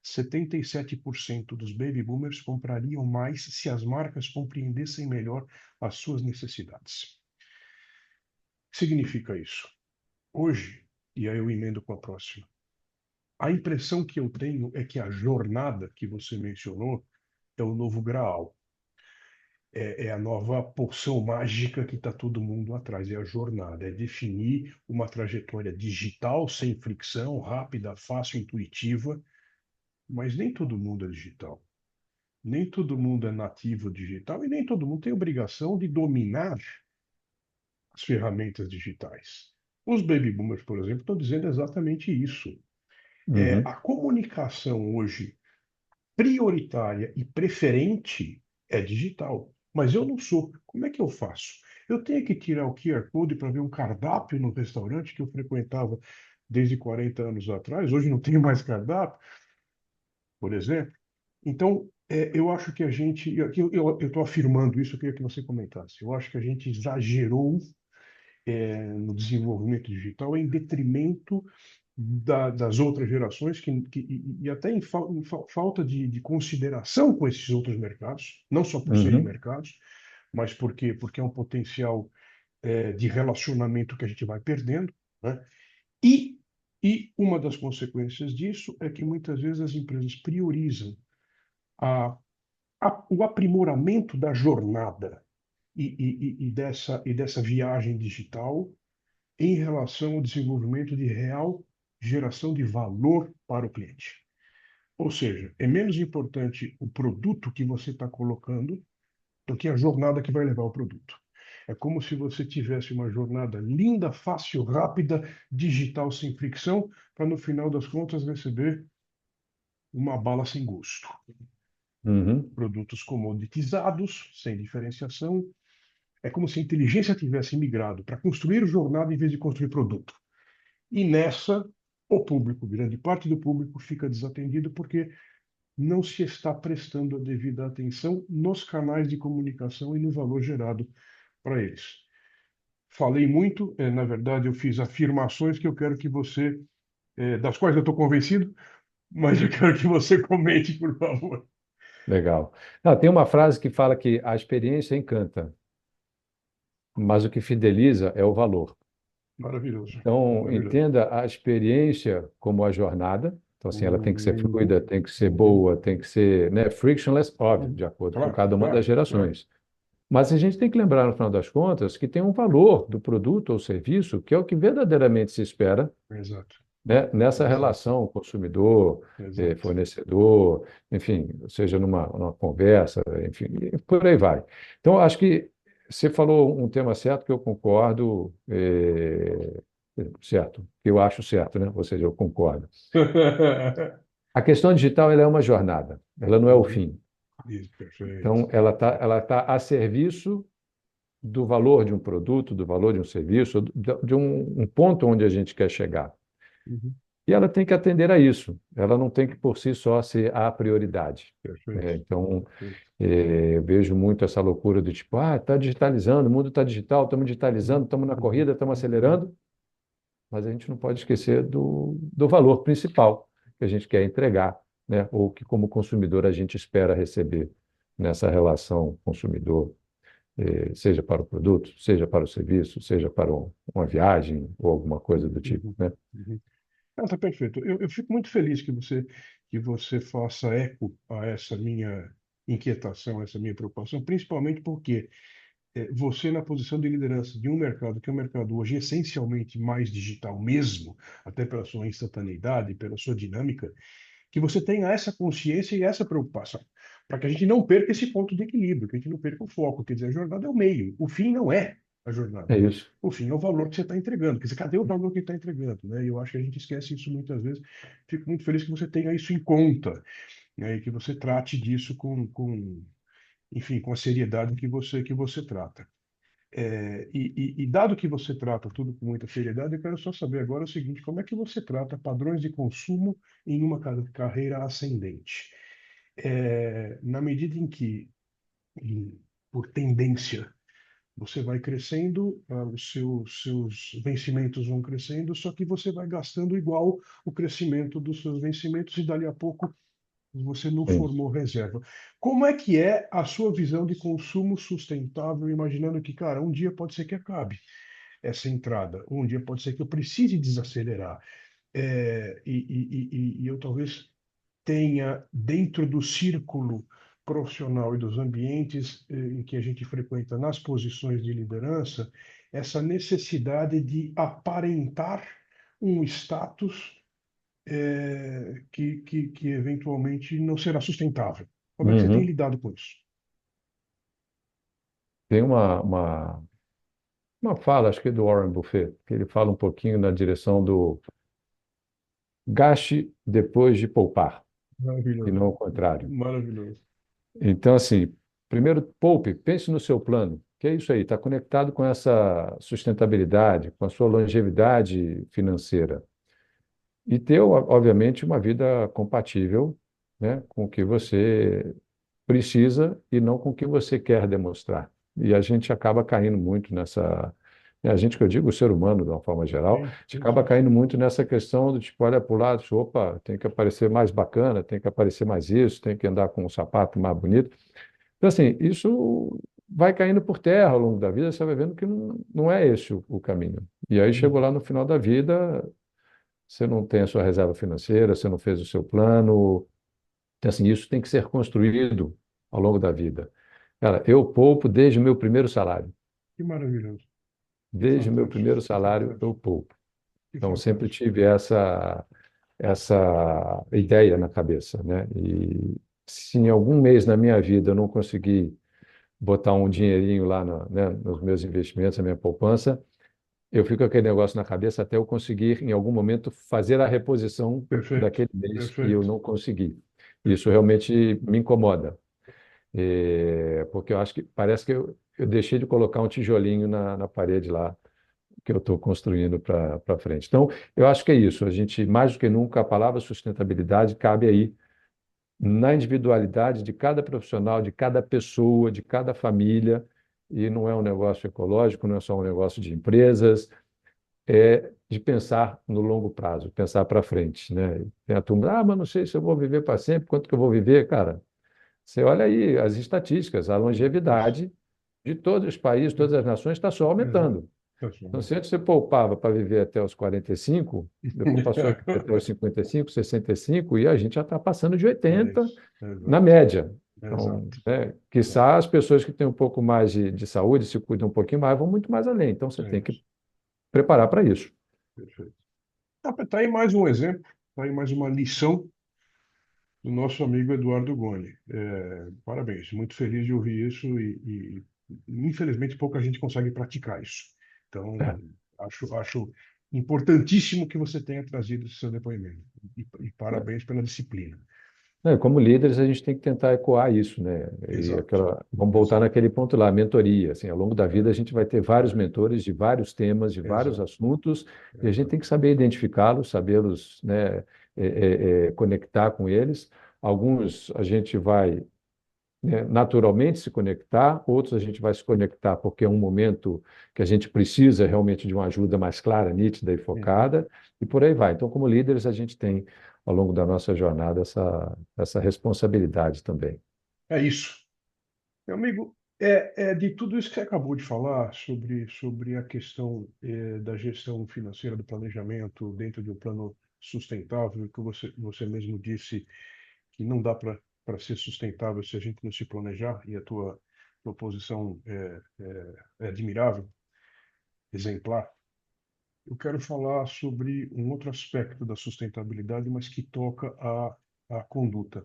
Speaker 1: 77% dos baby boomers comprariam mais se as marcas compreendessem melhor as suas necessidades. Significa isso? Hoje, e aí eu emendo com a próxima, a impressão que eu tenho é que a jornada que você mencionou é o novo Graal. É a nova poção mágica que está todo mundo atrás. É a jornada, é definir uma trajetória digital, sem fricção, rápida, fácil, intuitiva, mas nem todo mundo é digital. Nem todo mundo é nativo digital e nem todo mundo tem obrigação de dominar as ferramentas digitais. Os baby boomers, por exemplo, estão dizendo exatamente isso. A
Speaker 2: Uhum,
Speaker 1: comunicação hoje prioritária e preferente é digital. Mas eu não sou. Como é que eu faço? Eu tenho que tirar o QR Code para ver um cardápio no restaurante que eu frequentava desde 40 anos atrás. Hoje não tenho mais cardápio, por exemplo. Então, eu acho que a gente. Eu estou afirmando isso, eu queria que você comentasse. Eu acho que a gente exagerou no desenvolvimento digital em detrimento das outras gerações e até em falta de consideração com esses outros mercados, não só por serem
Speaker 2: uhum.
Speaker 1: mercados, mas porque é um potencial de relacionamento que a gente vai perdendo, né? E, e uma das consequências disso é que muitas vezes as empresas priorizam a, o aprimoramento da jornada e dessa viagem digital em relação ao desenvolvimento de real geração de valor para o cliente. Ou seja, é menos importante o produto que você está colocando do que a jornada que vai levar o produto. É como se você tivesse uma jornada linda, fácil, rápida, digital, sem fricção, para no final das contas receber uma bala sem gosto.
Speaker 2: Uhum.
Speaker 1: Produtos comoditizados, sem diferenciação. É como se a inteligência tivesse migrado para construir jornada em vez de construir produto. E nessa, o público, grande parte do público, fica desatendido porque não se está prestando a devida atenção nos canais de comunicação e no valor gerado para eles. Falei muito, na verdade, eu fiz afirmações que eu quero que você, das quais eu estou convencido, mas eu quero que você comente, por favor.
Speaker 2: Legal. Não, tem uma frase que fala que a experiência encanta, mas o que fideliza é o valor.
Speaker 1: Maravilhoso,
Speaker 2: Então,
Speaker 1: maravilhoso.
Speaker 2: entenda a experiência como a jornada. Então, assim, ela tem que ser
Speaker 1: Uhum,
Speaker 2: fluida, tem que ser
Speaker 1: uhum,
Speaker 2: boa, tem que ser, né, frictionless, óbvio,
Speaker 1: uhum.
Speaker 2: de acordo com
Speaker 1: Claro,
Speaker 2: cada uma das
Speaker 1: claro, claro.
Speaker 2: gerações. Mas a gente tem que lembrar, no final das contas, que tem um valor do produto ou serviço que é o que verdadeiramente se espera,
Speaker 1: Exato,
Speaker 2: né, nessa
Speaker 1: exato,
Speaker 2: relação consumidor,
Speaker 1: exato.
Speaker 2: fornecedor, enfim, seja numa conversa, enfim, e por aí vai. Então, acho que você falou um tema certo que eu concordo, certo, que eu acho certo, né? Ou seja, eu concordo. A questão digital, ela é uma jornada, ela não é o
Speaker 1: Uhum.
Speaker 2: fim.
Speaker 1: Isso, perfeito.
Speaker 2: Então, ela tá a serviço do valor de um produto, do valor de um serviço, de um ponto onde a gente quer chegar.
Speaker 1: Uhum.
Speaker 2: E ela tem que atender a isso. Ela não tem que, por si só, ser a prioridade.
Speaker 1: Perfeito,
Speaker 2: Né? Então,
Speaker 1: perfeito.
Speaker 2: eu vejo muito essa loucura do tipo, está digitalizando, o mundo está digital, estamos
Speaker 1: Uhum.
Speaker 2: digitalizando, estamos na
Speaker 1: Uhum.
Speaker 2: corrida, estamos
Speaker 1: Uhum.
Speaker 2: acelerando, mas a gente não pode esquecer do valor principal que a gente quer entregar, né? Ou que, como consumidor, a gente espera receber nessa relação consumidor, seja para o produto, seja para o serviço, seja para uma viagem ou alguma coisa do tipo,
Speaker 1: Uhum.
Speaker 2: né?
Speaker 1: Uhum. Não, tá perfeito. Eu fico muito feliz que você faça eco a essa minha inquietação, essa minha preocupação, principalmente porque você, na posição de liderança de um mercado, que é um mercado hoje essencialmente mais digital mesmo, até pela sua instantaneidade, pela sua dinâmica, que você tenha essa consciência e essa preocupação, para que a gente não perca esse ponto de equilíbrio, que a gente não perca o foco. Quer dizer, a jornada é o meio, o fim não é a jornada.
Speaker 2: É isso.
Speaker 1: O fim é o valor que você está entregando. Quer dizer, cadê o valor que está entregando? Né? E eu acho que a gente esquece isso muitas vezes. Fico muito feliz que você tenha isso em conta, né? E que você trate disso enfim, com a seriedade que você trata. E dado que você trata tudo com muita seriedade, eu quero só saber agora o seguinte: como é que você trata padrões de consumo em uma carreira ascendente? Na medida em que, por tendência, você vai crescendo, os seus vencimentos vão crescendo, só que você vai gastando igual o crescimento dos seus vencimentos e dali a pouco você não
Speaker 2: Sim.
Speaker 1: formou reserva. Como é que é a sua visão de consumo sustentável, imaginando que, cara, um dia pode ser que acabe essa entrada, um dia pode ser que eu precise desacelerar. E eu talvez tenha, dentro do círculo profissional e dos ambientes em que a gente frequenta nas posições de liderança, essa necessidade de aparentar um status que eventualmente não será sustentável. Como é que você tem
Speaker 2: Uhum.
Speaker 1: lidado com isso?
Speaker 2: Tem uma fala, acho que é do Warren Buffett, que ele fala um pouquinho na direção do gaste depois de poupar, e
Speaker 1: Maravilhoso.
Speaker 2: não o contrário.
Speaker 1: Maravilhoso.
Speaker 2: Então, assim, primeiro poupe, pense no seu plano, que é isso aí, está conectado com essa sustentabilidade, com a sua longevidade financeira. E ter, obviamente, uma vida compatível, né, com o que você precisa e não com o que você quer demonstrar. E a gente acaba caindo muito nessa. A gente, que eu digo, o ser humano, de uma forma geral, a
Speaker 1: Sim,
Speaker 2: gente
Speaker 1: sim,
Speaker 2: acaba
Speaker 1: sim, sim.
Speaker 2: caindo muito nessa questão do tipo, olha para o lado, opa, tem que aparecer mais bacana, tem que aparecer mais isso, tem que andar com um sapato mais bonito. Então, assim, isso vai caindo por terra ao longo da vida, você vai vendo que não é esse o caminho. E aí chegou
Speaker 1: Uhum.
Speaker 2: lá no final da vida, você não tem a sua reserva financeira, você não fez o seu plano. Então, assim, isso tem que ser construído ao longo da vida. Cara, eu poupo desde o meu primeiro salário.
Speaker 1: Que maravilhoso. Que
Speaker 2: Desde o meu
Speaker 1: fantástico.
Speaker 2: primeiro
Speaker 1: Que
Speaker 2: salário, eu
Speaker 1: fantástico.
Speaker 2: poupo.
Speaker 1: Que
Speaker 2: Então, sempre
Speaker 1: fantástico.
Speaker 2: tive essa ideia na cabeça, né? E se em algum mês na minha vida eu não conseguir botar um dinheirinho lá né, nos meus investimentos, na minha poupança, eu fico com aquele negócio na cabeça até eu conseguir, em algum momento, fazer a reposição
Speaker 1: Perfeito.
Speaker 2: daquele mês que eu
Speaker 1: Perfeito.
Speaker 2: não consegui. Isso
Speaker 1: Perfeito.
Speaker 2: realmente me incomoda. Porque eu acho que parece que eu deixei de colocar um tijolinho na parede lá que eu estou construindo para frente. Então, eu acho que é isso. A gente, mais do que nunca, a palavra sustentabilidade cabe aí na individualidade de cada profissional, de cada pessoa, de cada família. E não é um negócio ecológico, não é só um negócio de empresas, é de pensar no longo prazo, pensar para frente, né? Tem a turma, mas não sei se eu vou viver para sempre, quanto que eu vou viver, cara? Você olha aí as estatísticas, a
Speaker 1: Isso.
Speaker 2: longevidade de todos os países, todas as nações está só
Speaker 1: Exato.
Speaker 2: aumentando. Então, se antes você poupava para viver até os 45, depois passou a viver até os 55, 65, e a gente já está passando de
Speaker 1: É
Speaker 2: 80
Speaker 1: isso.
Speaker 2: na
Speaker 1: Exato.
Speaker 2: média. Então,
Speaker 1: Exato. Exato.
Speaker 2: quiçá as pessoas que têm um pouco mais de saúde, se cuidam um pouquinho mais, vão muito mais além. Então, você
Speaker 1: É
Speaker 2: tem que
Speaker 1: isso.
Speaker 2: preparar para isso.
Speaker 1: Perfeito. Tá aí mais um exemplo, tá aí mais uma lição do nosso amigo Eduardo Goni. Parabéns, muito feliz de ouvir isso infelizmente pouca gente consegue praticar isso.
Speaker 2: É.
Speaker 1: Então, acho importantíssimo que você tenha trazido esse seu depoimento. E parabéns pela disciplina.
Speaker 2: Né, como líderes, a gente tem que tentar ecoar isso, né? E
Speaker 1: Exato,
Speaker 2: vamos voltar
Speaker 1: exato,
Speaker 2: naquele ponto lá, mentoria. Assim, ao longo da vida, a
Speaker 1: é,
Speaker 2: gente vai ter vários
Speaker 1: é,
Speaker 2: mentores de vários temas, de vários
Speaker 1: exato,
Speaker 2: assuntos, e a gente
Speaker 1: exato.
Speaker 2: tem que saber identificá-los, sabê-los, né, conectar com eles. Alguns a gente vai, né, naturalmente se conectar, outros a gente vai se conectar porque é um momento que a gente precisa realmente de uma ajuda mais clara, nítida e
Speaker 1: Uhum.
Speaker 2: focada, e por aí vai. Então, como líderes, a gente tem, ao longo da nossa jornada, essa responsabilidade também.
Speaker 1: É isso. Meu amigo, de tudo isso que você acabou de falar sobre a questão da gestão financeira, do planejamento dentro de um plano sustentável, que você mesmo disse que não dá para ser sustentável se a gente não se planejar, e a tua posição é admirável, exemplar. Eu quero falar sobre um outro aspecto da sustentabilidade, mas que toca a conduta,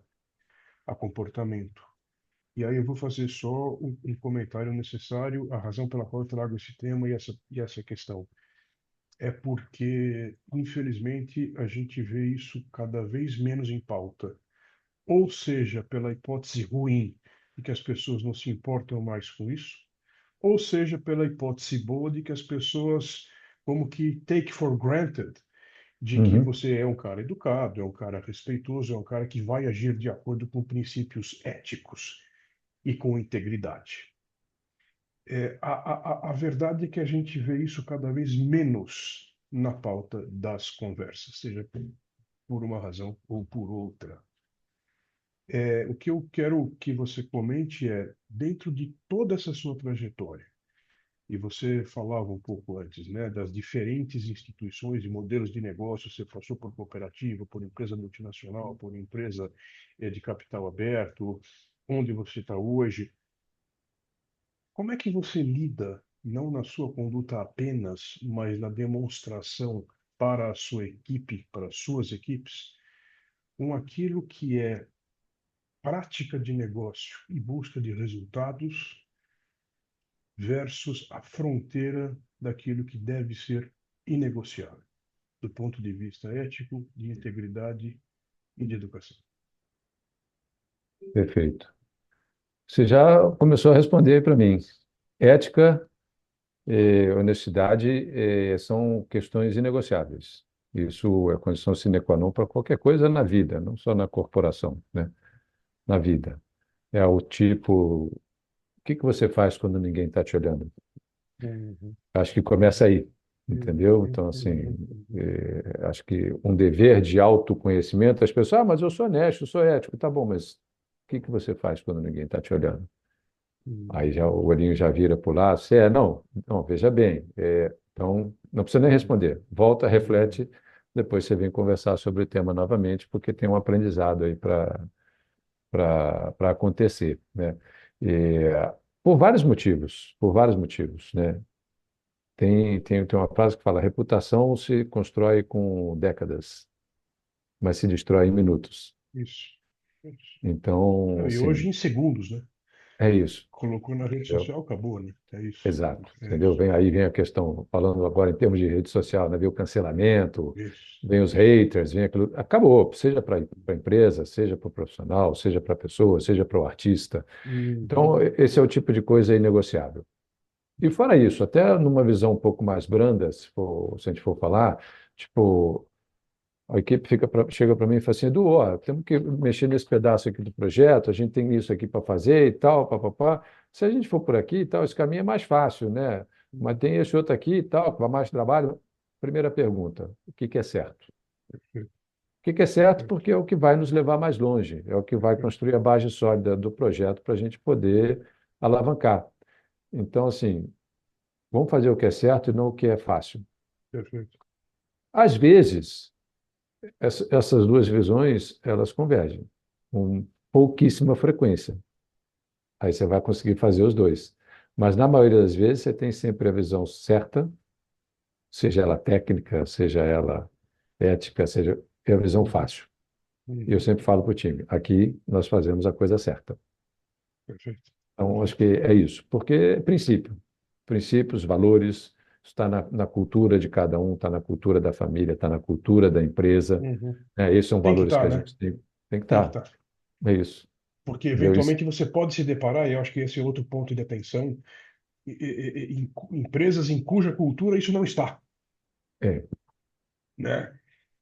Speaker 1: a comportamento. E aí eu vou fazer só um comentário necessário, a razão pela qual eu trago esse tema e essa questão. É porque, infelizmente, a gente vê isso cada vez menos em pauta. Ou seja, pela hipótese ruim de que as pessoas não se importam mais com isso, ou seja, pela hipótese boa de que as pessoas como que take for granted de que
Speaker 2: Uhum.
Speaker 1: você é um cara educado, é um cara respeitoso, é um cara que vai agir de acordo com princípios éticos e com integridade. A verdade é que a gente vê isso cada vez menos na pauta das conversas, seja por uma razão ou por outra. O que eu quero que você comente é, dentro de toda essa sua trajetória, e você falava um pouco antes, né, das diferentes instituições e modelos de negócio, você passou por cooperativa, por empresa multinacional, por empresa de capital aberto, onde você está hoje. Como é que você lida, não na sua conduta apenas, mas na demonstração para a sua equipe, para as suas equipes, com aquilo que é prática de negócio e busca de resultados versus a fronteira daquilo que deve ser inegociável, do ponto de vista ético, de integridade e de educação.
Speaker 2: Perfeito. Você já começou a responder para mim. Ética e honestidade são questões inegociáveis. Isso é condição sine qua non para qualquer coisa na vida, não só na corporação, né? Na vida. É o tipo, o que que você faz quando ninguém está te olhando?
Speaker 1: Uhum,
Speaker 2: Acho que começa aí,
Speaker 1: uhum,
Speaker 2: entendeu?
Speaker 1: uhum,
Speaker 2: Então, assim,
Speaker 1: uhum,
Speaker 2: acho que um dever de autoconhecimento, as pessoas, mas eu sou honesto, eu sou ético, tá bom, mas o que que você faz quando ninguém está te olhando? Aí já o olhinho já vira para o lado, você não, não, veja bem, então não precisa nem responder, volta,
Speaker 1: uhum,
Speaker 2: reflete, depois você vem conversar sobre o tema novamente, porque tem um aprendizado aí para acontecer, né? E, por vários motivos, né? Tem uma frase que fala: reputação se constrói com décadas, mas se destrói em minutos.
Speaker 1: isso, isso.
Speaker 2: Então,
Speaker 1: Não, e hoje
Speaker 2: assim,
Speaker 1: em segundos, né?
Speaker 2: é isso.
Speaker 1: Colocou na rede
Speaker 2: Entendeu?
Speaker 1: social, acabou, né? É isso,
Speaker 2: Exato,
Speaker 1: é
Speaker 2: entendeu?
Speaker 1: isso,
Speaker 2: Vem a questão, falando agora em termos de rede social, né? Vem o cancelamento,
Speaker 1: isso.
Speaker 2: vem os haters, vem aquilo. Acabou, seja para a empresa, seja para o profissional, seja para a pessoa, seja para o artista.
Speaker 1: Uhum,
Speaker 2: Então, esse é o tipo de coisa inegociável. E fora isso, até numa visão um pouco mais branda, se a gente for falar, tipo, a equipe chega para mim e fala assim: Edu, ó, temos que mexer nesse pedaço aqui do projeto, a gente tem isso aqui para fazer e tal, papapá. Se a gente for por aqui e tal, esse caminho é mais fácil, né? Mas tem esse outro aqui e tal, que dá mais trabalho. Primeira pergunta: o que que é certo?
Speaker 1: perfeito,
Speaker 2: O que que é certo?
Speaker 1: perfeito,
Speaker 2: Porque é o que vai nos levar mais longe, é o que vai
Speaker 1: perfeito,
Speaker 2: construir a base sólida do projeto para a gente poder alavancar. Então, assim, vamos fazer o que é certo e não o que é fácil.
Speaker 1: perfeito.
Speaker 2: Às vezes, essas duas visões, elas convergem com pouquíssima frequência. Aí você vai conseguir fazer os dois. Mas na maioria das vezes você tem sempre a visão certa, seja ela técnica, seja ela ética, seja é a visão
Speaker 1: Uhum,
Speaker 2: fácil. E eu
Speaker 1: uhum,
Speaker 2: sempre falo para o time, aqui nós fazemos a coisa certa.
Speaker 1: perfeito,
Speaker 2: Então, acho que
Speaker 1: perfeito.
Speaker 2: é isso, porque é princípio. Princípios, valores, está na cultura de cada um, está na cultura da família, está na cultura da empresa.
Speaker 1: Uhum.
Speaker 2: Esses são
Speaker 1: Tem que
Speaker 2: valores que
Speaker 1: estar,
Speaker 2: a
Speaker 1: né?
Speaker 2: gente tem que
Speaker 1: Tem que
Speaker 2: estar.
Speaker 1: estar.
Speaker 2: É isso.
Speaker 1: Porque
Speaker 2: Entendeu? Isso,
Speaker 1: eventualmente você pode se deparar, e eu acho que esse é outro ponto de atenção, em empresas em cuja cultura isso não está,
Speaker 2: é.
Speaker 1: né?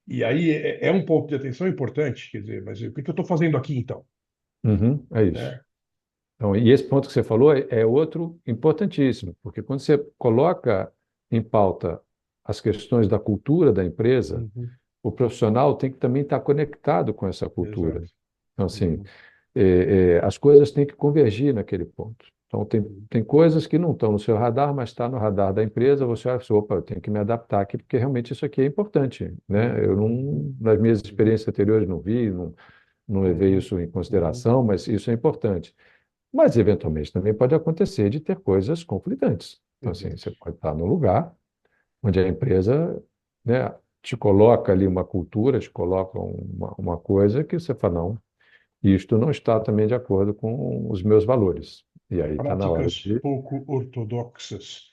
Speaker 1: E aí é um ponto de atenção importante, quer dizer, mas o que que eu estou fazendo aqui então,
Speaker 2: Uhum, é isso.
Speaker 1: né?
Speaker 2: Então, e esse ponto que você falou é outro importantíssimo, porque quando você coloca em pauta as questões da cultura da empresa,
Speaker 1: Uhum.
Speaker 2: o profissional tem que também estar conectado com essa cultura.
Speaker 1: Exato.
Speaker 2: Então, assim,
Speaker 1: Uhum.
Speaker 2: as coisas têm que convergir naquele ponto. Então,
Speaker 1: Uhum.
Speaker 2: tem coisas que não estão no seu radar, mas está no radar da empresa, você olha assim, opa, eu tenho que me adaptar aqui, porque realmente isso aqui é importante, né? Eu
Speaker 1: Uhum.
Speaker 2: não, nas minhas
Speaker 1: Uhum.
Speaker 2: experiências anteriores, não vi, não levei
Speaker 1: Uhum.
Speaker 2: isso em
Speaker 1: Uhum.
Speaker 2: consideração, mas isso é importante. Mas, eventualmente, também pode acontecer de ter coisas conflitantes. Então, assim,
Speaker 1: Exato.
Speaker 2: você pode estar num lugar onde a empresa, né, te coloca ali uma cultura, te coloca uma coisa que você fala, não, isto não está também de acordo com os meus valores. E aí está na hora
Speaker 1: Práticas
Speaker 2: de.
Speaker 1: pouco ortodoxas,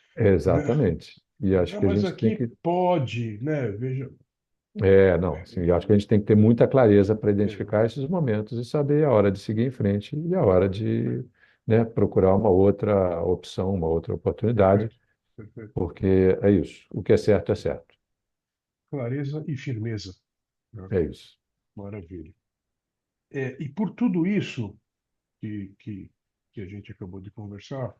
Speaker 1: né?
Speaker 2: Exatamente. E acho
Speaker 1: Não,
Speaker 2: que a
Speaker 1: mas
Speaker 2: gente tem
Speaker 1: aqui
Speaker 2: que.
Speaker 1: pode, né? Veja.
Speaker 2: Não, assim, eu acho que a gente tem que ter muita clareza para identificar
Speaker 1: Exato.
Speaker 2: esses momentos e saber a hora de seguir em frente e a hora de, né, procurar uma outra opção, uma outra oportunidade,
Speaker 1: Perfeito. Perfeito.
Speaker 2: porque é isso. O que é certo é certo.
Speaker 1: Clareza e firmeza, né?
Speaker 2: É isso.
Speaker 1: Maravilha. E por tudo isso que a gente acabou de conversar,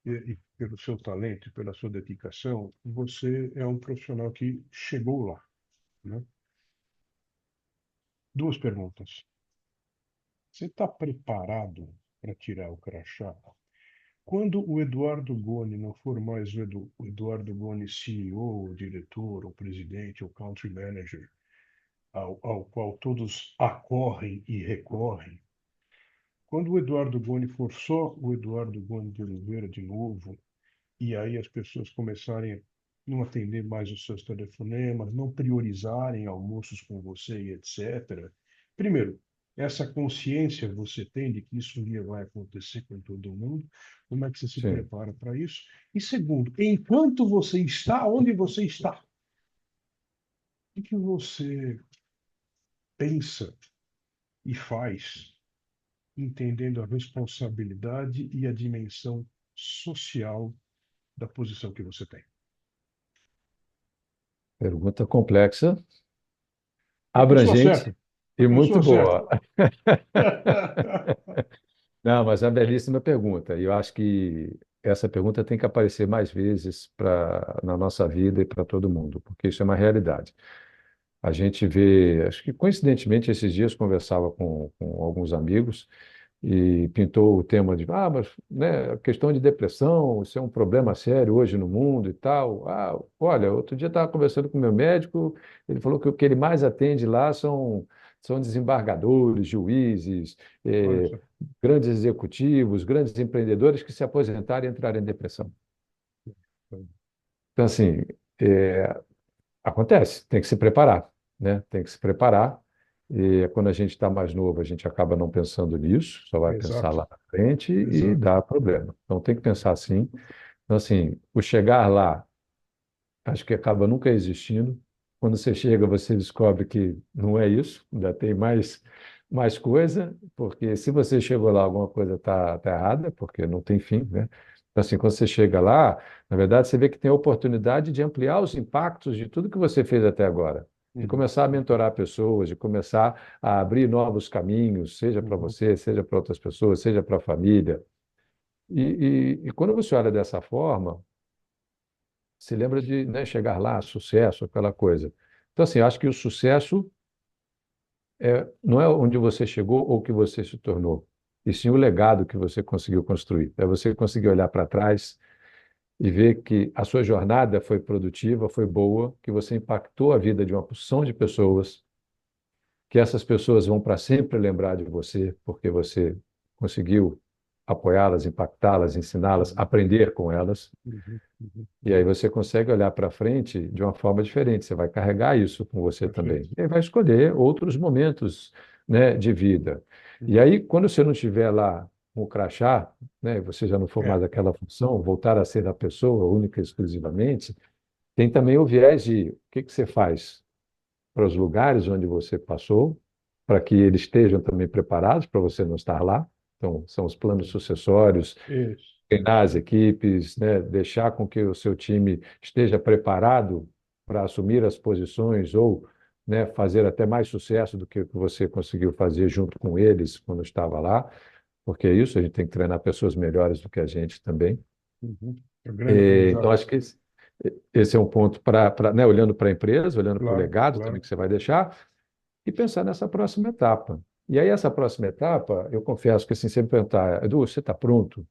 Speaker 1: e pelo seu talento, e pela sua dedicação, você é um profissional que chegou lá, né? Duas perguntas. Você está preparado para tirar o crachá? Quando o Eduardo Goni não for mais o Eduardo Goni CEO, ou diretor, ou presidente, ou country manager, ao qual todos acorrem e recorrem, quando o Eduardo Goni for só o Eduardo Goni de Oliveira de novo, e aí as pessoas começarem a não atender mais os seus telefonemas, não priorizarem almoços com você e etc. Primeiro, Essa consciência você tem de que isso um dia vai acontecer com todo mundo? Como é que você se
Speaker 2: sim.
Speaker 1: prepara para isso? E segundo, enquanto você está onde você está, o que você pensa e faz, entendendo a responsabilidade e a dimensão social da posição que você tem?
Speaker 2: Pergunta complexa,
Speaker 1: Para a pessoa certa.
Speaker 2: abrangente
Speaker 1: Para
Speaker 2: e
Speaker 1: a
Speaker 2: muito
Speaker 1: pessoa certa.
Speaker 2: boa. Não, mas é uma belíssima pergunta. E eu acho que essa pergunta tem que aparecer mais vezes na nossa vida e para todo mundo, porque isso é uma realidade. A gente vê, acho que coincidentemente esses dias conversava com alguns amigos e pintou o tema de, mas né, a questão de depressão, isso é um problema sério hoje no mundo e tal. Olha, outro dia estava conversando com o meu médico, ele falou que o que ele mais atende lá são desembargadores, juízes,
Speaker 1: Olha
Speaker 2: eh,
Speaker 1: só.
Speaker 2: grandes executivos, grandes empreendedores que se aposentaram e entraram em depressão. Então, assim, eh, acontece, tem que se preparar, né? Tem que se preparar. E quando a gente está mais novo, a gente acaba não pensando nisso, só vai pensar
Speaker 1: Exato,
Speaker 2: lá na frente e
Speaker 1: exato.
Speaker 2: dá problema. Então tem que pensar assim. Então, assim, o chegar lá, acho que acaba nunca existindo. Quando você chega, você descobre que não é isso, ainda tem mais coisa, porque se você chegou lá, alguma coisa está errada, porque não tem fim, né? Então, assim, quando você chega lá, na verdade, você vê que tem a oportunidade de ampliar os impactos de tudo que você fez até agora, de
Speaker 1: Uhum,
Speaker 2: começar a mentorar pessoas, de começar a abrir novos caminhos, seja para
Speaker 1: uhum,
Speaker 2: você, seja para outras pessoas, seja para a família. E quando você olha dessa forma, se lembra de, né, chegar lá, sucesso, aquela coisa. Então, assim, eu acho que o sucesso não é onde você chegou ou o que você se tornou, e sim o legado que você conseguiu construir. É você conseguir olhar para trás e ver que a sua jornada foi produtiva, foi boa, que você impactou a vida de uma porção de pessoas, que essas pessoas vão para sempre lembrar de você, porque você conseguiu apoiá-las, impactá-las, ensiná-las,
Speaker 1: uhum,
Speaker 2: aprender com elas.
Speaker 1: uhum, uhum,
Speaker 2: E aí
Speaker 1: uhum.
Speaker 2: você consegue olhar para frente de uma forma diferente. Você vai carregar isso com você
Speaker 1: Perfeito.
Speaker 2: também. E aí vai escolher outros momentos, né, de vida. E
Speaker 1: Uhum.
Speaker 2: aí, quando você não estiver lá com o crachá, né, você já não for
Speaker 1: É.
Speaker 2: mais aquela função, voltar a ser a pessoa única e exclusivamente, tem também o viés de o que que você faz para os lugares onde você passou, para que eles estejam também preparados para você não estar lá. Então, são os planos sucessórios,
Speaker 1: Isso,
Speaker 2: treinar
Speaker 1: isso.
Speaker 2: as equipes, né, deixar com que o seu time esteja preparado para assumir as posições ou, né, fazer até mais sucesso do que você conseguiu fazer junto com eles quando estava lá, porque é isso, a gente tem que treinar pessoas melhores do que a gente também.
Speaker 1: Uhum. É um grande
Speaker 2: Então,
Speaker 1: aprendizado.
Speaker 2: acho que esse é um ponto né, olhando para a empresa, olhando para o
Speaker 1: Claro,
Speaker 2: legado também
Speaker 1: claro.
Speaker 2: que você vai deixar e pensar nessa próxima etapa. E aí, essa próxima etapa, eu confesso que assim, sempre perguntar, Edu, você está pronto?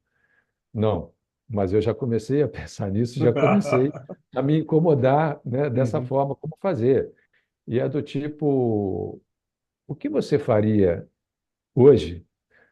Speaker 2: Não, mas eu já comecei a pensar nisso, já comecei a me incomodar, né, dessa
Speaker 1: Uhum,
Speaker 2: forma como fazer. E é do tipo, o que você faria hoje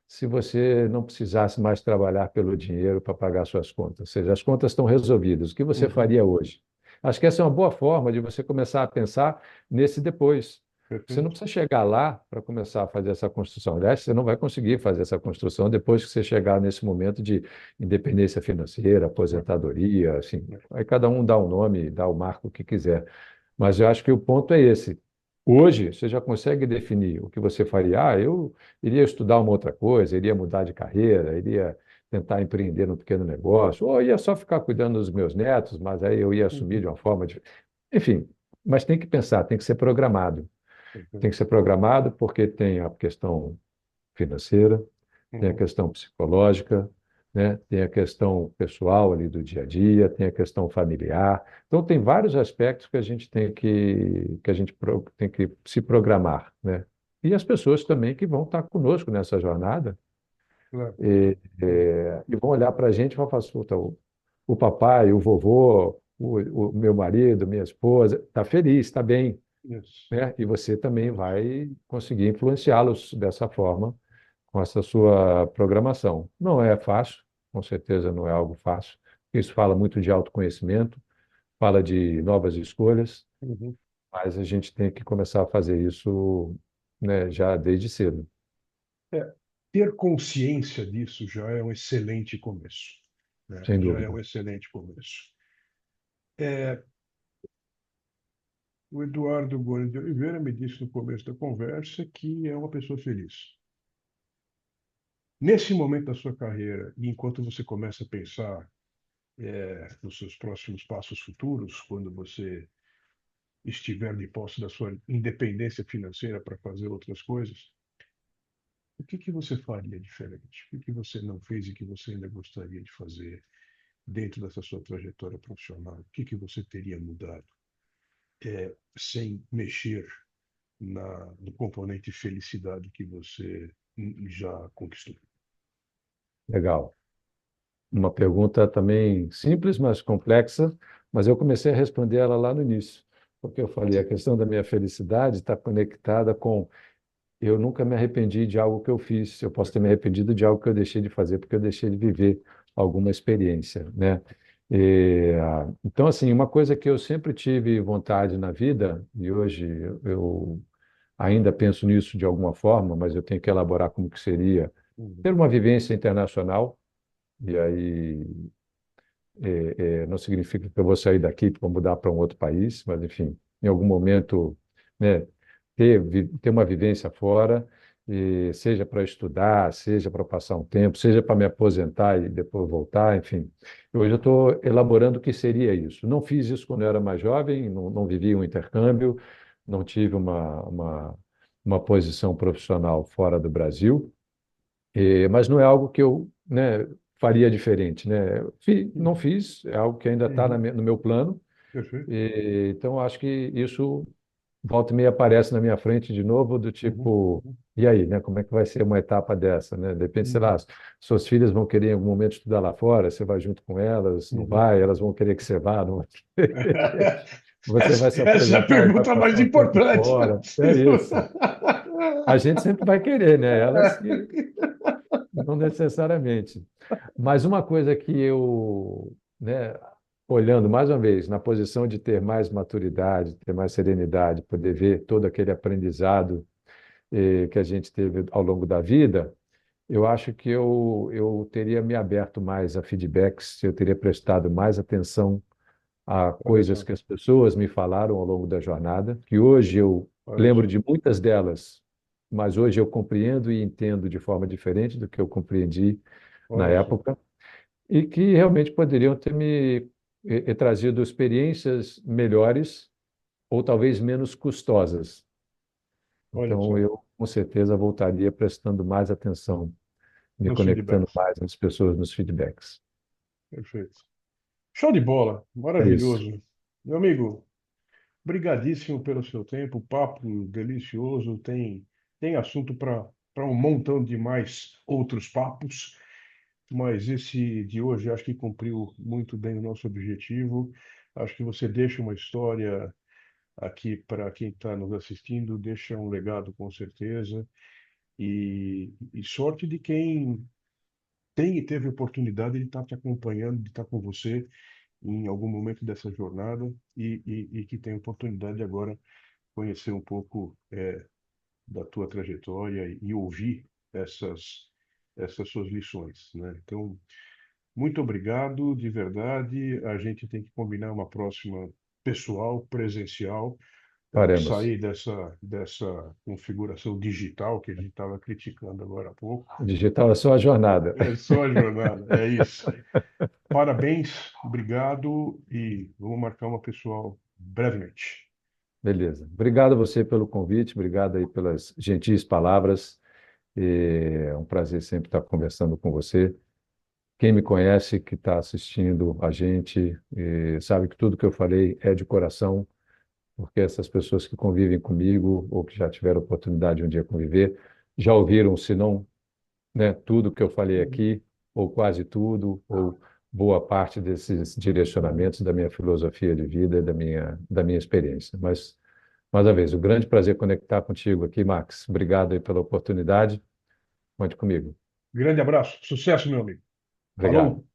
Speaker 2: se você não precisasse mais trabalhar pelo dinheiro para pagar suas contas? Ou seja, as contas estão resolvidas. O que você
Speaker 1: uhum.
Speaker 2: faria hoje? Acho que essa é uma boa forma de você começar a pensar nesse depois. Você não
Speaker 1: Perfeito.
Speaker 2: precisa chegar lá para começar a fazer essa construção. Aliás, você não vai conseguir fazer essa construção depois que você chegar nesse momento de independência financeira,
Speaker 1: É,
Speaker 2: aposentadoria, assim.
Speaker 1: é.
Speaker 2: Aí cada um dá o nome, dá o marco que quiser. Mas eu acho que o ponto é esse. Hoje, você já consegue definir o que você faria. Eu iria estudar uma outra coisa, iria mudar de carreira, iria tentar empreender num pequeno negócio, ou ia só ficar cuidando dos meus netos, mas aí eu ia assumir
Speaker 1: Uhum.
Speaker 2: de uma forma de... Enfim, mas tem que pensar, tem que ser programado. Tem
Speaker 1: Perfeito.
Speaker 2: que ser programado porque tem a questão financeira, tem a
Speaker 1: Uhum.
Speaker 2: questão psicológica, né? Tem a questão pessoal ali do dia a dia, tem a questão familiar. Então, tem vários aspectos que a gente tem que se programar, né? E as pessoas também que vão estar conosco nessa jornada
Speaker 1: Claro.
Speaker 2: e vão olhar para a gente e vão falar, "Escuta, o papai, o vovô, o meu marido, minha esposa, está feliz, está bem,
Speaker 1: Isso,
Speaker 2: né? E você também
Speaker 1: isso.
Speaker 2: vai conseguir influenciá-los dessa forma com essa sua programação. Não é fácil, com certeza não é algo fácil. Isso fala muito de autoconhecimento, fala de novas escolhas,
Speaker 1: Uhum.
Speaker 2: mas a gente tem que começar a fazer isso, né, já desde cedo.
Speaker 1: É, ter consciência disso já é um excelente começo, né?
Speaker 2: sem
Speaker 1: Já é um
Speaker 2: dúvida.
Speaker 1: excelente começo. É, o Eduardo Gomes de Oliveira me disse no começo da conversa que é uma pessoa feliz. Nesse momento da sua carreira, e enquanto você começa a pensar nos seus próximos passos futuros, quando você estiver de posse da sua independência financeira para fazer outras coisas, o que que você faria diferente? O que que você não fez e que você ainda gostaria de fazer dentro dessa sua trajetória profissional? O que que você teria mudado, sem mexer no componente felicidade que você já conquistou?
Speaker 2: Legal. Uma pergunta também simples, mas complexa, mas eu comecei a responder ela lá no início, porque eu falei, a questão da minha felicidade está conectada com eu nunca me arrependi de algo que eu fiz, eu posso ter me arrependido de algo que eu deixei de fazer, porque eu deixei de viver alguma experiência, né? Então, assim, uma coisa que eu sempre tive vontade na vida, e hoje eu ainda penso nisso de alguma forma, mas eu tenho que elaborar como que seria
Speaker 1: Uhum.
Speaker 2: ter uma vivência internacional, e aí não significa que eu vou sair daqui para mudar para um outro país, mas, enfim, em algum momento, né, ter uma vivência fora, e seja para estudar, seja para passar um tempo, seja para me aposentar e depois voltar, enfim. Hoje eu estou elaborando o que seria isso. Não fiz isso quando eu era mais jovem, não vivi um intercâmbio, não tive uma posição profissional fora do Brasil, mas não é algo que eu, né, faria diferente, né? Não
Speaker 1: Uhum.
Speaker 2: fiz, é algo que ainda está
Speaker 1: Uhum.
Speaker 2: no meu plano.
Speaker 1: Perfeito.
Speaker 2: Então acho que isso volta e meia aparece na minha frente de novo, do
Speaker 1: Uhum.
Speaker 2: tipo,
Speaker 1: Uhum.
Speaker 2: e aí, né? Como é que vai ser uma etapa dessa, né? Depende, sei lá,
Speaker 1: Uhum.
Speaker 2: suas filhas vão querer em algum momento estudar lá fora, você vai junto com elas, não
Speaker 1: Uhum.
Speaker 2: vai, elas vão querer que você vá, não vai. Você vai se
Speaker 1: Essa é a
Speaker 2: aposentar e vai
Speaker 1: pergunta mais
Speaker 2: passar um tempo
Speaker 1: importante.
Speaker 2: fora. É isso. A gente sempre vai querer, né? Elas que não necessariamente. Mas uma coisa que eu, né, olhando mais uma vez, na posição de ter mais maturidade, ter mais serenidade, poder ver todo aquele aprendizado que a gente teve ao longo da vida, eu acho que eu teria me aberto mais a feedbacks, eu teria prestado mais atenção a
Speaker 1: Olha
Speaker 2: coisas
Speaker 1: só,
Speaker 2: que as pessoas me falaram ao longo da jornada, que hoje eu
Speaker 1: olha
Speaker 2: lembro
Speaker 1: só,
Speaker 2: de muitas delas, mas hoje eu compreendo e entendo de forma diferente do que eu compreendi na
Speaker 1: olha só,
Speaker 2: época, e que realmente poderiam ter me trazido experiências melhores ou talvez menos custosas.
Speaker 1: olha
Speaker 2: Então,
Speaker 1: só.
Speaker 2: eu com certeza voltaria prestando mais atenção, me
Speaker 1: Nos
Speaker 2: conectando
Speaker 1: feedbacks.
Speaker 2: mais nas pessoas, nos feedbacks.
Speaker 1: Perfeito. Show de bola.
Speaker 2: É isso.
Speaker 1: Maravilhoso. Meu amigo, brigadíssimo pelo seu tempo. Papo delicioso. Tem assunto para um montão de mais outros papos. Mas esse de hoje acho que cumpriu muito bem o nosso objetivo. Acho que você deixa uma história aqui para quem está nos assistindo, deixa um legado com certeza. E sorte de quem tem e teve oportunidade de estar te acompanhando, de estar com você em algum momento dessa jornada e que tem oportunidade de agora conhecer um pouco da tua trajetória e ouvir essas suas lições, né? Então, muito obrigado, de verdade. A gente tem que combinar uma próxima pessoal, presencial,
Speaker 2: Faremos.
Speaker 1: sair dessa configuração digital que a gente estava criticando agora há pouco.
Speaker 2: O digital é só a jornada.
Speaker 1: É só a jornada, é isso. Parabéns, obrigado e vamos marcar uma pessoal brevemente.
Speaker 2: Beleza. Obrigado a você pelo convite, obrigado aí pelas gentis palavras. É um prazer sempre estar conversando com você. Quem me conhece, que está assistindo a gente, sabe que tudo que eu falei é de coração, porque essas pessoas que convivem comigo ou que já tiveram oportunidade de um dia conviver, já ouviram, se não, né, tudo que eu falei
Speaker 1: Uhum.
Speaker 2: aqui, ou quase tudo, ou boa parte desses direcionamentos da minha filosofia de vida, da minha experiência. Mas, mais uma vez, um grande prazer conectar contigo aqui, Max. Obrigado aí pela oportunidade. Conte comigo.
Speaker 1: Grande abraço, sucesso, meu amigo.
Speaker 2: Obrigado.
Speaker 1: Falou!